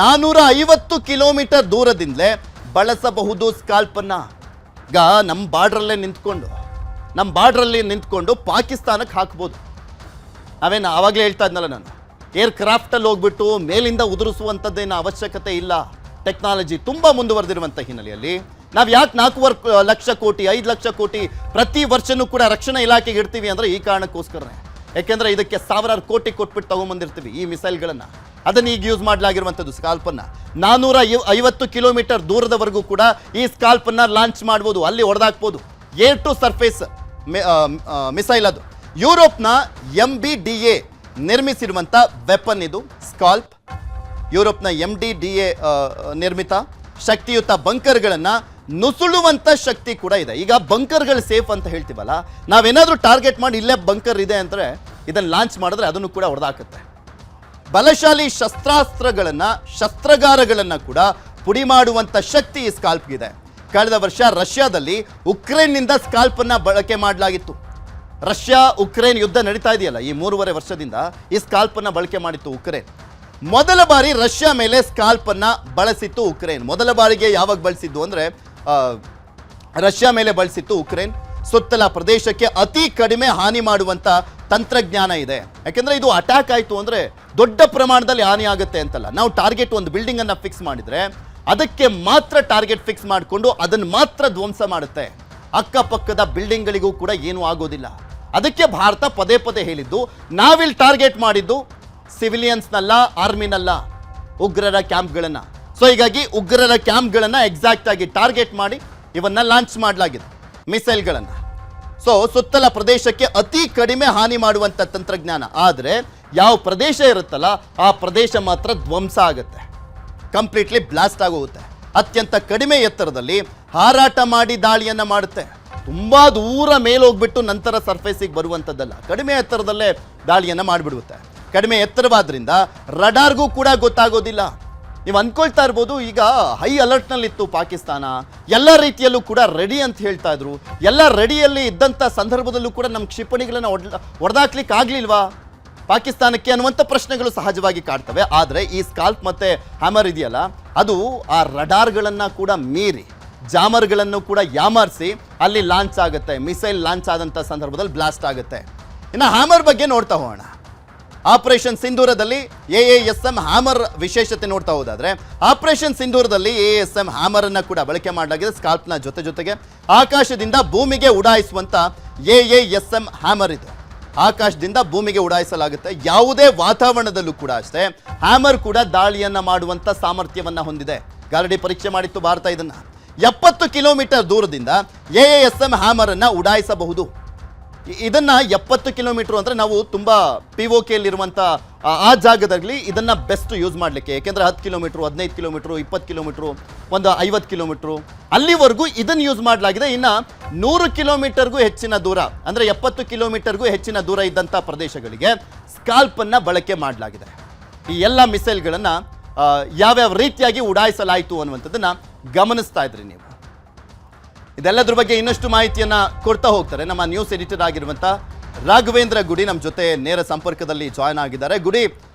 S1: 450 ಕಿಲೋಮೀಟರ್ ದೂರದಿಂದಲೇ ಬಳಸಬಹುದು ಸ್ಕಾಲ್ಪನ್ನು. ಈಗ ನಮ್ಮ ಬಾರ್ಡ್ರಲ್ಲಿ ನಿಂತ್ಕೊಂಡು ಪಾಕಿಸ್ತಾನಕ್ಕೆ ಹಾಕ್ಬೋದು. ನಾವೇನು ಆವಾಗಲೇ ಹೇಳ್ತಾ ಇದ್ನಲ್ಲ ನಾನು, ಏರ್ಕ್ರಾಫ್ಟಲ್ಲಿ ಹೋಗ್ಬಿಟ್ಟು ಮೇಲಿಂದ ಉದುರಿಸುವಂಥದ್ದೇನು ಅವಶ್ಯಕತೆ ಇಲ್ಲ. ಟೆಕ್ನಾಲಜಿ ತುಂಬ ಮುಂದುವರೆದಿರುವಂಥ ಹಿನ್ನೆಲೆಯಲ್ಲಿ ನಾವು ಯಾಕೆ 4.25 ಲಕ್ಷ ಕೋಟಿ 5 ಲಕ್ಷ ಕೋಟಿ ಪ್ರತಿ ವರ್ಷನೂ ಕೂಡ ರಕ್ಷಣಾ ಇಲಾಖೆಗೆ ಇಡ್ತೀವಿ ಅಂದರೆ ಈ ಕಾರಣಕ್ಕೋಸ್ಕರನೇ. ಯಾಕೆಂದರೆ ಇದಕ್ಕೆ ಸಾವಿರಾರು ಕೋಟಿ ಕೊಟ್ಬಿಟ್ಟು ತೊಗೊಂಬಂದಿರ್ತೀವಿ ಈ ಮಿಸೈಲ್ಗಳನ್ನು. ಅದನ್ನು ಈಗ ಯೂಸ್ ಮಾಡಲಾಗಿರುವಂಥದ್ದು ಸ್ಕಾಲ್ಪನ್ನು. 450 ಕಿಲೋಮೀಟರ್ ದೂರದವರೆಗೂ ಕೂಡ ಈ ಸ್ಕಾಲ್ಪನ್ನು ಲಾಂಚ್ ಮಾಡ್ಬೋದು, ಅಲ್ಲಿ ಹೊಡೆದಾಕ್ಬೋದು. ಏರ್ ಟು ಸರ್ಫೇಸ್ ಮಿಸೈಲ್ ಅದು. ಯುರೋಪ್ನ MBDA ನಿರ್ಮಿಸಿರುವಂಥ ವೆಪನ್ ಇದು ಸ್ಕಾಲ್ಪ್. ಯುರೋಪ್ನ MBDA ನಿರ್ಮಿತ ಶಕ್ತಿಯುತ ಬಂಕರ್ಗಳನ್ನು ನುಸುಳುವಂಥ ಶಕ್ತಿ ಕೂಡ ಇದೆ. ಈಗ ಬಂಕರ್ಗಳು ಸೇಫ್ ಅಂತ ಹೇಳ್ತೀವಲ್ಲ, ನಾವೇನಾದರೂ ಟಾರ್ಗೆಟ್ ಮಾಡಿ ಇಲ್ಲೇ ಬಂಕರ್ ಇದೆ ಅಂದರೆ ಇದನ್ನು ಲಾಂಚ್ ಮಾಡಿದ್ರೆ ಅದನ್ನು ಕೂಡ ಹೊಡೆದಾಕುತ್ತೆ. ಬಲಶಾಲಿ ಶಸ್ತ್ರಾಸ್ತ್ರಗಳನ್ನು, ಶಸ್ತ್ರಾಗಾರಗಳನ್ನು ಕೂಡ ಪುಡಿ ಮಾಡುವಂಥ ಶಕ್ತಿ ಈ ಸ್ಕಾಲ್ಪ್ಗಿದೆ. ಕಳೆದ ವರ್ಷ ರಷ್ಯಾದಲ್ಲಿ ಉಕ್ರೇನ್ನಿಂದ ಸ್ಕಾಲ್ಪನ್ನು ಬಳಕೆ ಮಾಡಲಾಗಿತ್ತು. ರಷ್ಯಾ ಉಕ್ರೇನ್ ಯುದ್ಧ ನಡೀತಾ ಇದೆಯಲ್ಲ, ಈ 3.5 ವರ್ಷದಿಂದ ಈ ಸ್ಕಾಲ್ಪನ್ನು ಬಳಕೆ ಮಾಡಿತ್ತು ಉಕ್ರೇನ್. ಮೊದಲ ಬಾರಿ ರಷ್ಯಾ ಮೇಲೆ ಸ್ಕಾಲ್ಪನ್ನು ಬಳಸಿತ್ತು ಉಕ್ರೇನ್. ಮೊದಲ ಬಾರಿಗೆ ಯಾವಾಗ ಬಳಸಿದ್ದು ಅಂದರೆ ರಷ್ಯಾ ಮೇಲೆ ಬಳಸಿತ್ತು ಉಕ್ರೇನ್. ಸುತ್ತಲ ಪ್ರದೇಶಕ್ಕೆ ಅತಿ ಕಡಿಮೆ ಹಾನಿ ಮಾಡುವಂಥ ತಂತ್ರಜ್ಞಾನ ಇದೆ. ಯಾಕೆಂದರೆ ಇದು ಅಟ್ಯಾಕ್ ಆಯಿತು ಅಂದರೆ ದೊಡ್ಡ ಪ್ರಮಾಣದಲ್ಲಿ ಹಾನಿ ಆಗುತ್ತೆ ಅಂತಲ್ಲ. ನಾವು ಟಾರ್ಗೆಟ್ ಒಂದು ಬಿಲ್ಡಿಂಗನ್ನು ಫಿಕ್ಸ್ ಮಾಡಿದರೆ ಅದಕ್ಕೆ ಮಾತ್ರ ಟಾರ್ಗೆಟ್ ಫಿಕ್ಸ್ ಮಾಡಿಕೊಂಡು ಅದನ್ನು ಮಾತ್ರ ಧ್ವಂಸ ಮಾಡುತ್ತೆ. ಅಕ್ಕಪಕ್ಕದ ಬಿಲ್ಡಿಂಗ್ಗಳಿಗೂ ಕೂಡ ಏನೂ ಆಗೋದಿಲ್ಲ. ಅದಕ್ಕೆ ಭಾರತ ಪದೇ ಪದೇ ಹೇಳಿದ್ದು, ನಾವಿಲ್ಲಿ ಟಾರ್ಗೆಟ್ ಮಾಡಿದ್ದು ಸಿವಿಲಿಯನ್ಸ್ನಲ್ಲ, ಆರ್ಮಿನಲ್ಲ, ಉಗ್ರರ ಕ್ಯಾಂಪ್ಗಳನ್ನು. ಸೊ ಹೀಗಾಗಿ ಉಗ್ರರ ಕ್ಯಾಂಪ್ಗಳನ್ನು ಎಕ್ಸಾಕ್ಟ್ ಆಗಿ ಟಾರ್ಗೆಟ್ ಮಾಡಿ ಇವನ್ನ ಲಾಂಚ್ ಮಾಡಲಾಗಿದೆ, ಮಿಸೈಲ್ಗಳನ್ನು. ಸೊ ಸುತ್ತಲ ಪ್ರದೇಶಕ್ಕೆ ಅತಿ ಕಡಿಮೆ ಹಾನಿ ಮಾಡುವಂಥ ತಂತ್ರಜ್ಞಾನ. ಆದರೆ ಯಾವ ಪ್ರದೇಶ ಇರುತ್ತಲ್ಲ ಆ ಪ್ರದೇಶ ಮಾತ್ರ ಧ್ವಂಸ ಆಗುತ್ತೆ, ಕಂಪ್ಲೀಟ್ಲಿ ಬ್ಲಾಸ್ಟ್ ಆಗೋಗುತ್ತೆ. ಅತ್ಯಂತ ಕಡಿಮೆ ಎತ್ತರದಲ್ಲಿ ಹಾರಾಟ ಮಾಡಿ ದಾಳಿಯನ್ನು ಮಾಡುತ್ತೆ. ತುಂಬ ದೂರ ಮೇಲೋಗ್ಬಿಟ್ಟು ನಂತರ ಸರ್ಫೇಸಿಗೆ ಬರುವಂಥದ್ದಲ್ಲ, ಕಡಿಮೆ ಎತ್ತರದಲ್ಲೇ ದಾಳಿಯನ್ನು ಮಾಡಿಬಿಡುತ್ತೆ. ಕಡಿಮೆ ಎತ್ತರವಾದ್ರಿಂದ ರಡಾರ್ಗೂ ಕೂಡ ಗೊತ್ತಾಗೋದಿಲ್ಲ. ನೀವು ಅಂದ್ಕೊಳ್ತಾ ಇರ್ಬೋದು, ಈಗ ಹೈ ಅಲರ್ಟ್ನಲ್ಲಿತ್ತು ಪಾಕಿಸ್ತಾನ, ಎಲ್ಲ ರೀತಿಯಲ್ಲೂ ಕೂಡ ರೆಡಿ ಅಂತ ಹೇಳ್ತಾ ಇದ್ರು. ಎಲ್ಲ ರೆಡಿಯಲ್ಲಿ ಇದ್ದಂಥ ಸಂದರ್ಭದಲ್ಲೂ ಕೂಡ ನಮ್ಮ ಕ್ಷಿಪಣಿಗಳನ್ನು ಹೊಡೆದಾಕ್ಲಿಕ್ಕೆ ಆಗಲಿಲ್ವಾ ಪಾಕಿಸ್ತಾನಕ್ಕೆ ಅನ್ನುವಂಥ ಪ್ರಶ್ನೆಗಳು ಸಹಜವಾಗಿ ಕಾಡ್ತವೆ. ಆದರೆ ಈ ಸ್ಕಾಲ್ಪ್ ಮತ್ತು ಹ್ಯಾಮರ್ ಇದೆಯಲ್ಲ, ಅದು ಆ ರಡಾರ್ಗಳನ್ನು ಕೂಡ ಮೀರಿ, ಜಾಮರ್ಗಳನ್ನು ಕೂಡ ಯಾಮಾರಿಸಿ ಅಲ್ಲಿ ಲಾಂಚ್ ಆಗುತ್ತೆ. ಮಿಸೈಲ್ ಲಾಂಚ್ ಆದಂಥ ಸಂದರ್ಭದಲ್ಲಿ ಬ್ಲಾಸ್ಟ್ ಆಗುತ್ತೆ. ಇನ್ನು ಹ್ಯಾಮರ್ ಬಗ್ಗೆ ನೋಡ್ತಾ ಹೋಗೋಣ. ಆಪರೇಷನ್ ಸಿಂಧೂರದಲ್ಲಿ AASM ಹ್ಯಾಮರ್ ವಿಶೇಷತೆ ನೋಡ್ತಾ ಹೋದಾದ್ರೆ, ಆಪರೇಷನ್ ಸಿಂಧೂರದಲ್ಲಿ AASM ಹ್ಯಾಮರ್ ಅನ್ನು ಕೂಡ ಬಳಕೆ ಮಾಡಲಾಗಿದೆ. ಸ್ಕಾಲ್ಪ್ನ ಜೊತೆಗೆ ಆಕಾಶದಿಂದ ಭೂಮಿಗೆ ಉಡಾಯಿಸುವಂಥ AASM ಹ್ಯಾಮರ್ ಇದು. ಆಕಾಶದಿಂದ ಭೂಮಿಗೆ ಉಡಾಯಿಸಲಾಗುತ್ತೆ. ಯಾವುದೇ ವಾತಾವರಣದಲ್ಲೂ ಕೂಡ ಅಷ್ಟೇ ಹ್ಯಾಮರ್ ಕೂಡ ದಾಳಿಯನ್ನು ಮಾಡುವಂಥ ಸಾಮರ್ಥ್ಯವನ್ನು ಹೊಂದಿದೆ. ಗಾರಡಿ ಪರೀಕ್ಷೆ ಮಾಡಿತ್ತು ಭಾರತ. ಇದನ್ನು 70 ಕಿಲೋಮೀಟರ್ ದೂರದಿಂದ AASM ಹ್ಯಾಮರ್ ಅನ್ನು ಉಡಾಯಿಸಬಹುದು. ಇದನ್ನು 70 ಕಿಲೋಮೀಟರ್ ಅಂದರೆ ನಾವು ತುಂಬ POKಯಲ್ಲಿರುವಂಥ ಆ ಜಾಗದಲ್ಲಿ ಇದನ್ನು ಬೆಸ್ಟ್ ಯೂಸ್ ಮಾಡಲಿಕ್ಕೆ. ಏಕೆಂದರೆ 10 ಕಿಲೋಮೀಟ್ರು, 15 ಕಿಲೋಮೀಟ್ರು, 20 ಕಿಲೋಮೀಟ್ರು, ಒಂದು 50 ಕಿಲೋಮೀಟ್ರು ಅಲ್ಲಿವರೆಗೂ ಇದನ್ನು ಯೂಸ್ ಮಾಡಲಾಗಿದೆ. ಇನ್ನು 100 ಕಿಲೋಮೀಟರ್ಗೂ ಹೆಚ್ಚಿನ ದೂರ, ಅಂದರೆ 70 ಕಿಲೋಮೀಟರ್ಗೂ ಹೆಚ್ಚಿನ ದೂರ ಇದ್ದಂಥ ಪ್ರದೇಶಗಳಿಗೆ ಸ್ಕಾಲ್ಪನ್ನು ಬಳಕೆ ಮಾಡಲಾಗಿದೆ. ಈ ಎಲ್ಲ ಮಿಸೈಲ್ಗಳನ್ನು ಯಾವ್ಯಾವ ರೀತಿಯಾಗಿ ಉಡಾಯಿಸಲಾಯಿತು ಅನ್ನುವಂಥದ್ದನ್ನು ಗಮನಿಸ್ತಾ ಇದ್ರಿ ನೀವು. ಇದೆಲ್ಲದ್ರ ಬಗ್ಗೆ ಇನ್ನಷ್ಟು ಮಾಹಿತಿಯನ್ನು ಕೊಡ್ತಾ ಹೋಗ್ತಾರೆ ನಮ್ಮ ನ್ಯೂಸ್ ಎಡಿಟರ್ ಆಗಿರುವಂಥ ರಾಘವೇಂದ್ರ ಗುಡಿ ನಮ್ಮ ಜೊತೆ ನೇರ ಸಂಪರ್ಕದಲ್ಲಿ ಜಾಯ್ನ್ ಆಗಿದ್ದಾರೆ. ಗುಡಿ,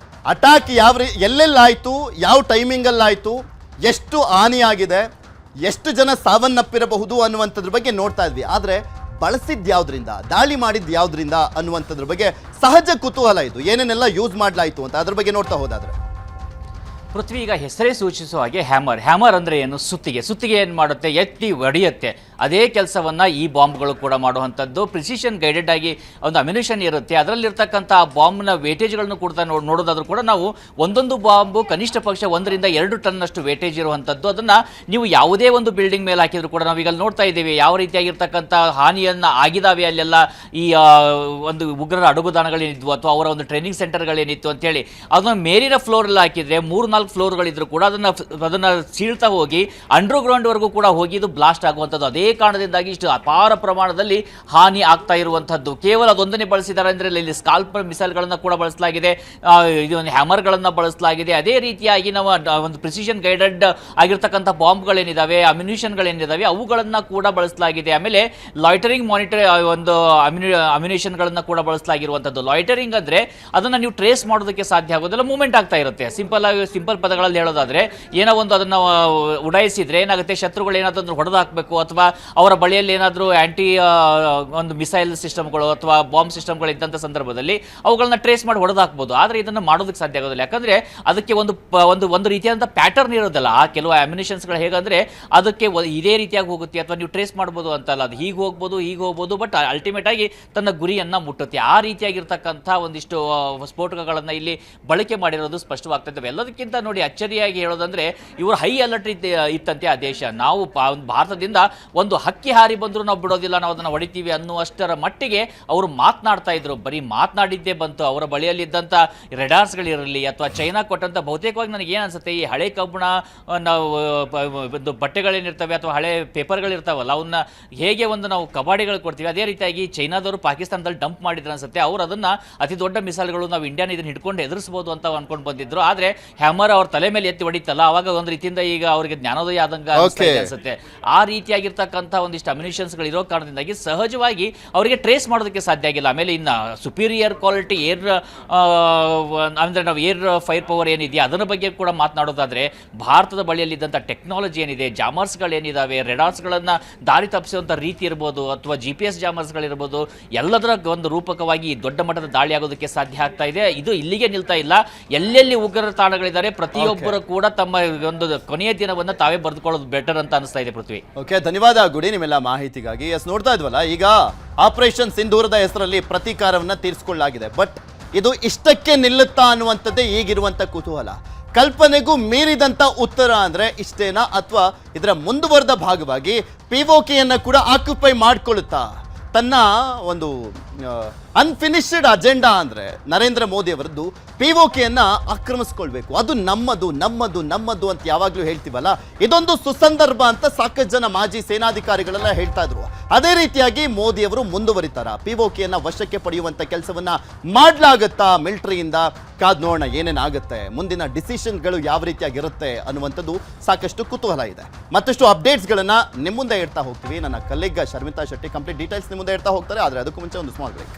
S1: ಅಟ್ಯಾಕ್ ಎಲ್ಲೆಲ್ಲಾಯಿತು, ಯಾವ ಟೈಮಿಂಗಲ್ಲಾಯಿತು, ಎಷ್ಟು ಹಾನಿಯಾಗಿದೆ, ಎಷ್ಟು ಜನ ಸಾವನ್ನಪ್ಪಿರಬಹುದು ಅನ್ನುವಂಥದ್ರ ಬಗ್ಗೆ ನೋಡ್ತಾ ಇದ್ವಿ. ಆದರೆ ಬಳಸಿದ್ಯಾವುದರಿಂದ, ದಾಳಿ ಮಾಡಿದ್ದು ಯಾವುದರಿಂದ ಅನ್ನುವಂಥದ್ರ ಬಗ್ಗೆ ಸಹಜ ಕುತೂಹಲ ಇದು. ಏನೇನೆಲ್ಲ ಯೂಸ್ ಮಾಡಲಾಯಿತು ಅಂತ ಅದ್ರ ಬಗ್ಗೆ ನೋಡ್ತಾ ಹೋದಾದ್ರೆ,
S2: ಪೃಥ್ವಿ, ಈಗ ಹೆಸರೇ ಸೂಚಿಸುವ ಹಾಗೆ ಹ್ಯಾಮರ್ ಅಂದರೆ ಏನು? ಸುತ್ತಿಗೆ ಏನು ಮಾಡುತ್ತೆ? ಎತ್ತಿ ಒಡೆಯುತ್ತೆ. ಅದೇ ಕೆಲಸವನ್ನು ಈ ಬಾಂಬ್ಗಳು ಕೂಡ ಮಾಡುವಂಥದ್ದು. ಪ್ರಿಸಿಷನ್ ಗೈಡೆಡ್ ಆಗಿ ಒಂದು ಅಮ್ಯುನಿಷನ್ ಇರುತ್ತೆ. ಅದರಲ್ಲಿರ್ತಕ್ಕಂಥ ಆ ಬಾಂಬ್ನ ವೇಟೇಜ್ಗಳನ್ನು ಕೂಡ ನೋಡೋದಾದ್ರೂ ಕೂಡ ನಾವು ಒಂದೊಂದು ಬಾಂಬು ಕನಿಷ್ಠ ಪಕ್ಷ 1 ರಿಂದ 2 ಟನ್ನಷ್ಟು ವೇಟೇಜ್ ಇರುವಂಥದ್ದು. ಅದನ್ನು ನೀವು ಯಾವುದೇ ಒಂದು ಬಿಲ್ಡಿಂಗ್ ಮೇಲೆ ಹಾಕಿದ್ರು ಕೂಡ ನಾವು ಈಗ ನೋಡ್ತಾ ಇದ್ದೀವಿ ಯಾವ ರೀತಿಯಾಗಿರ್ತಕ್ಕಂಥ ಹಾನಿಯನ್ನು ಆಗಿದಾವೆ ಅಲ್ಲೆಲ್ಲ. ಈ ಒಂದು ಉಗ್ರರ ಅಡುಗುದಾಣಗಳೇನಿದ್ವು ಅಥವಾ ಅವರ ಒಂದು ಟ್ರೈನಿಂಗ್ ಸೆಂಟರ್ಗಳೇನಿತ್ತು ಅಂತೇಳಿ ಅದನ್ನು ಮೇಲಿನ ಫ್ಲೋರಲ್ಲಿ ಹಾಕಿದರೆ 3-4 ಫ್ಲೋರ್ಗಳಿದ್ರು ಕೂಡ ಅದನ್ನು ಸೀಳ್ತಾ ಹೋಗಿ ಅಂಡರ್ಗ್ರೌಂಡ್ವರೆಗೂ ಕೂಡ ಹೋಗಿ ಇದು ಬ್ಲಾಸ್ಟ್ ಆಗುವಂಥದ್ದು. ಅದೇ ಕಾರಣದಿಂದಾಗಿ ಇಷ್ಟು ಅಪಾರ ಪ್ರಮಾಣದಲ್ಲಿ ಹಾನಿ ಆಗ್ತಾ ಇರುವಂಥದ್ದು. ಕೇವಲ ಅದೊಂದನ್ನೇ ಬಳಸಿದ್ದಾರೆ ಅಂದರೆ ಇಲ್ಲಿ ಸ್ಕಾಲ್ಪ್ ಮಿಸೈಲ್ಗಳನ್ನು ಕೂಡ ಬಳಸಲಾಗಿದೆ, ಇದು ಒಂದು ಹ್ಯಾಮರ್ಗಳನ್ನು ಬಳಸಲಾಗಿದೆ. ಅದೇ ರೀತಿಯಾಗಿ ನಾವು ಒಂದು ಪ್ರಿಸಿಷನ್ ಗೈಡೆಡ್ ಆಗಿರ್ತಕ್ಕಂಥ ಬಾಂಬ್ಗಳೇನಿದ್ದಾವೆ, ಅಮ್ಯುನಿಷನ್ಗಳೇನಿದ್ದಾವೆ ಅವುಗಳನ್ನು ಕೂಡ ಬಳಸಲಾಗಿದೆ. ಆಮೇಲೆ ಲಾಯ್ಟರಿಂಗ್ ಮಾನಿಟರ್ ಒಂದು ಅಮ್ಯುನಿಷನ್ಗಳನ್ನು ಕೂಡ ಬಳಸಲಾಗಿರುವಂಥದ್ದು. ಲಾಯ್ಟರಿಂಗ್ ಅಂದರೆ ಅದನ್ನು ನೀವು ಟ್ರೇಸ್ ಮಾಡೋದಕ್ಕೆ ಸಾಧ್ಯ ಆಗೋದಿಲ್ಲ, ಮೂವ್ಮೆಂಟ್ ಆಗ್ತಾ ಇರುತ್ತೆ. ಸಿಂಪಲ್ ಪದಗಳಲ್ಲಿ ಹೇಳೋದಾದ್ರೆ, ಏನೋ ಒಂದು ಅದನ್ನು ಉಡಾಯಿಸಿದ್ರೆ ಏನಾಗುತ್ತೆ, ಶತ್ರುಗಳು ಏನಾದರೂ ಹೊಡೆದು ಹಾಕಬೇಕು ಅಥವಾ ಅವರ ಬಳಿಯಲ್ಲಿ ಏನಾದರೂ ಆಂಟಿ ಒಂದು ಮಿಸೈಲ್ ಸಿಸ್ಟಮ್ಗಳು ಅಥವಾ ಬಾಂಬ್ ಸಿಸ್ಟಮ್ಗಳು ಇದ್ದಂಥ ಸಂದರ್ಭದಲ್ಲಿ ಅವುಗಳನ್ನ ಟ್ರೇಸ್ ಮಾಡಿ ಹೊಡೆದು ಹಾಕ್ಬೋದು. ಆದರೆ ಇದನ್ನು ಮಾಡೋದಕ್ಕೆ ಸಾಧ್ಯ ಆಗೋದಿಲ್ಲ. ಯಾಕಂದರೆ ಅದಕ್ಕೆ ಒಂದು ರೀತಿಯಾದಂಥ ಪ್ಯಾಟರ್ನ್ ಇರೋದಿಲ್ಲ. ಆ ಕೆಲವು ಅಮ್ಯುನಿಷನ್ಸ್ಗಳು ಹೇಗಂದರೆ ಅದಕ್ಕೆ ಇದೇ ರೀತಿಯಾಗಿ ಹೋಗುತ್ತೆ ಅಥವಾ ನೀವು ಟ್ರೇಸ್ ಮಾಡ್ಬೋದು ಅಂತಲ್ಲ, ಅದು ಹೀಗೆ ಹೋಗ್ಬೋದು, ಬಟ್ ಅಲ್ಟಿಮೇಟ್ ಆಗಿ ತನ್ನ ಗುರಿಯನ್ನು ಮುಟ್ಟುತ್ತೆ. ಆ ರೀತಿಯಾಗಿರ್ತಕ್ಕಂಥ ಒಂದಿಷ್ಟು ಸ್ಫೋಟಕಗಳನ್ನು ಇಲ್ಲಿ ಬಳಕೆ ಮಾಡಿರೋದು ಸ್ಪಷ್ಟವಾಗ್ತದೆ. ಎಲ್ಲದಕ್ಕಿಂತ ನೋಡಿ ಅಚ್ಚರಿಯಾಗಿ ಹೇಳೋದಂದ್ರೆ, ಇವರು ಹೈ ಅಲರ್ಟ್ ಇತ್ತಂತೆ ಆ ದೇಶ. ನಾವು ಭಾರತದಿಂದ ಒಂದು ಹಕ್ಕಿ ಹಾರಿ ಬಂದರೂ ನಾವು ಬಿಡೋದಿಲ್ಲ, ನಾವು ಅದನ್ನು ಹೊಡಿತೀವಿ ಅನ್ನುವಷ್ಟರ ಮಟ್ಟಿಗೆ ಅವರು ಮಾತನಾಡ್ತಾ ಇದ್ರು. ಬರೀ ಮಾತನಾಡಿದ್ದೇ ಬಂತು. ಅವರ ಬಳಿಯಲ್ಲಿದ್ದಂಥ ರೆಡಾರ್ಸ್ಗಳಿರಲಿ ಅಥವಾ ಚೈನಾ ಕೊಟ್ಟಂಥ ಬಹುತೇಕವಾಗಿ ನನಗೆ ಏನು ಅನ್ಸುತ್ತೆ, ಈ ಹಳೆ ಕಬ್ಬಣ ನಾವು ಬಟ್ಟೆಗಳೇನಿರ್ತವೆ ಅಥವಾ ಹಳೆ ಪೇಪರ್ಗಳಿರ್ತಾವಲ್ಲ ಅವನ್ನ ಹೇಗೆ ಒಂದು ನಾವು ಕಬಾಡಿಗಳು ಕೊಡ್ತೀವಿ, ಅದೇ ರೀತಿಯಾಗಿ ಚೈನಾದವರು ಪಾಕಿಸ್ತಾನದಲ್ಲಿ ಡಂಪ್ ಮಾಡಿದ್ರು ಅನ್ಸುತ್ತೆ. ಅವರು ಅದನ್ನು ಅತಿ ದೊಡ್ಡ ಮಿಸೈಲ್ಗಳು ನಾವು ಇಂಡಿಯಾನ ಇದನ್ನು ಹಿಡ್ಕೊಂಡು ಎದುರಿಸ್ಬೋದು ಅಂತ ಅನ್ಕೊಂಡು ಬಂದಿದ್ರು. ಆದರೆ ಹ್ಯಾಮರ್ ಹ್ಯಾಮರ್ ಅವ್ರ ತಲೆ ಮೇಲೆ ಎತ್ತಿ ಹೊಡಿತಲ್ಲ, ಅವಾಗ ಒಂದು ರೀತಿಯಿಂದ ಈಗ ಅವ್ರಿಗೆ ಜ್ಞಾನೋದಯ ಆದಂಗ ಅನ್ಸುತ್ತೆ. ಆ ರೀತಿಯಾಗಿರ್ತಕ್ಕಂಥ ಒಂದಿಷ್ಟು ಅಮ್ಯುನಿಷನ್ಸ್ಗಳು ಇರೋ ಕಾರಣದಿಂದಾಗಿ ಸಹಜವಾಗಿ ಅವರಿಗೆ ಟ್ರೇಸ್ ಮಾಡೋದಕ್ಕೆ ಸಾಧ್ಯ ಆಗಿಲ್ಲ. ಆಮೇಲೆ ಇನ್ನು ಸುಪೀರಿಯರ್ ಕ್ವಾಲಿಟಿ ಏರ್ ಅಂದರೆ ನಾವು ಏರ್ ಫೈರ್ ಪವರ್ ಏನಿದೆಯಾ ಅದರ ಬಗ್ಗೆ ಕೂಡ ಮಾತನಾಡೋದಾದ್ರೆ ಭಾರತದ ಬಳಿಯಲ್ಲಿದ್ದಂಥ ಟೆಕ್ನಾಲಜಿ ಏನಿದೆ, ಜಾಮರ್ಸ್ಗಳೇನಿದ್ದಾವೆ, ರೆಡಾರ್ಸ್ಗಳನ್ನು ದಾರಿ ತಪ್ಪಿಸುವಂಥ ರೀತಿ ಇರ್ಬೋದು ಅಥವಾ GPS ಜಾಮರ್ಸ್ಗಳಿರ್ಬೋದು, ಎಲ್ಲದರ ಒಂದು ರೂಪಕವಾಗಿ ದೊಡ್ಡ ಮಟ್ಟದ ದಾಳಿ ಆಗೋದಕ್ಕೆ ಸಾಧ್ಯ ಆಗ್ತಾ ಇದೆ. ಇದು ಇಲ್ಲಿಗೆ ನಿಲ್ತಾ ಇಲ್ಲ. ಎಲ್ಲೆಲ್ಲಿ ಉಗ್ರರ ತಾಣಗಳಿದ್ದಾರೆ ಪ್ರತಿಯೊಬ್ಬರು ಕೂಡ ತಮ್ಮ ಒಂದು ಕೊನೆಯ ದಿನವನ್ನು ತಾವೇ ಬರೆದುಕೊಳ್ಳೋದು ಬೆಟರ್ ಅಂತ ಅನಿಸ್ತಾ ಇದೆ. ಪೃಥ್ವಿ,
S1: ಓಕೆ, ಧನ್ಯವಾದ ಗುಡಿ ನಿಮ್ಮೆಲ್ಲ ಮಾಹಿತಿಗಾಗಿ. ನೋಡ್ತಾ ಇದ್ವಲ್ಲ, ಈಗ ಆಪರೇಷನ್ ಸಿಂಧೂರದ ಹೆಸರಲ್ಲಿ ಪ್ರತೀಕಾರವನ್ನ ತೀರಿಸಿಕೊಳ್ಳಲಾಗಿದೆ. ಬಟ್ ಇದು ಇಷ್ಟಕ್ಕೆ ನಿಲ್ಲುತ್ತಾ ಅನ್ನುವಂಥದ್ದೇ ಈಗಿರುವಂತ ಕುತೂಹಲ. ಕಲ್ಪನೆಗೂ ಮೀರಿದಂತ ಉತ್ತರ ಅಂದ್ರೆ ಇಷ್ಟೇನಾ, ಅಥವಾ ಇದರ ಮುಂದುವರೆದ ಭಾಗವಾಗಿ POKಯನ್ನ ಕೂಡ ಆಕ್ಯುಪೈ ಮಾಡ್ಕೊಳ್ಳುತ್ತಾ? ತನ್ನ ಒಂದು ಅನ್ಫಿನಿಶ್ಡ್ ಅಜೆಂಡಾ ಅಂದ್ರೆ ನರೇಂದ್ರ ಮೋದಿ ಅವರದ್ದು POKಯನ್ನ ಆಕ್ರಮಿಸ್ಕೊಳ್ಬೇಕು, ಅದು ನಮ್ಮದು ನಮ್ಮದು ನಮ್ಮದು ಅಂತ ಯಾವಾಗಲೂ ಹೇಳ್ತೀವಲ್ಲ, ಇದೊಂದು ಸುಸಂದರ್ಭ ಅಂತ ಸಾಕಷ್ಟು ಜನ ಮಾಜಿ ಸೇನಾಧಿಕಾರಿಗಳೆಲ್ಲ ಹೇಳ್ತಾ ಇದ್ರು. ಅದೇ ರೀತಿಯಾಗಿ ಮೋದಿ ಅವರು ಮುಂದುವರಿತಾರ, POKಯನ್ನ ವಶಕ್ಕೆ ಪಡೆಯುವಂತ ಕೆಲಸವನ್ನ ಮಾಡ್ಲಾಗತ್ತಾ ಮಿಲಿಟರಿಯಿಂದ? ಕಾದ್ ನೋಡೋಣ ಏನೇನಾಗುತ್ತೆ, ಮುಂದಿನ ಡಿಸಿಷನ್ಗಳು ಯಾವ ರೀತಿಯಾಗಿರುತ್ತೆ ಅನ್ನುವಂಥದ್ದು ಸಾಕಷ್ಟು ಕುತೂಹಲ ಇದೆ. ಮತ್ತಷ್ಟು ಅಪ್ಡೇಟ್ಸ್ಗಳನ್ನ ನಿಮ್ಮ ಮುಂದೆ ಇಡ್ತಾ ಹೋಗ್ತೀವಿ. ನನ್ನ colleague Sharmita Shetty complete details ನಿಮ್ಮ ಮುಂದೆ ಇಡ್ತಾ ಹೋಗ್ತಾರೆ. ಆದರೆ ಅದಕ್ಕೂ ಮುಂಚೆ ಒಂದು ಸ್ಮಾಲ್ ಬ್ರೇಕ್.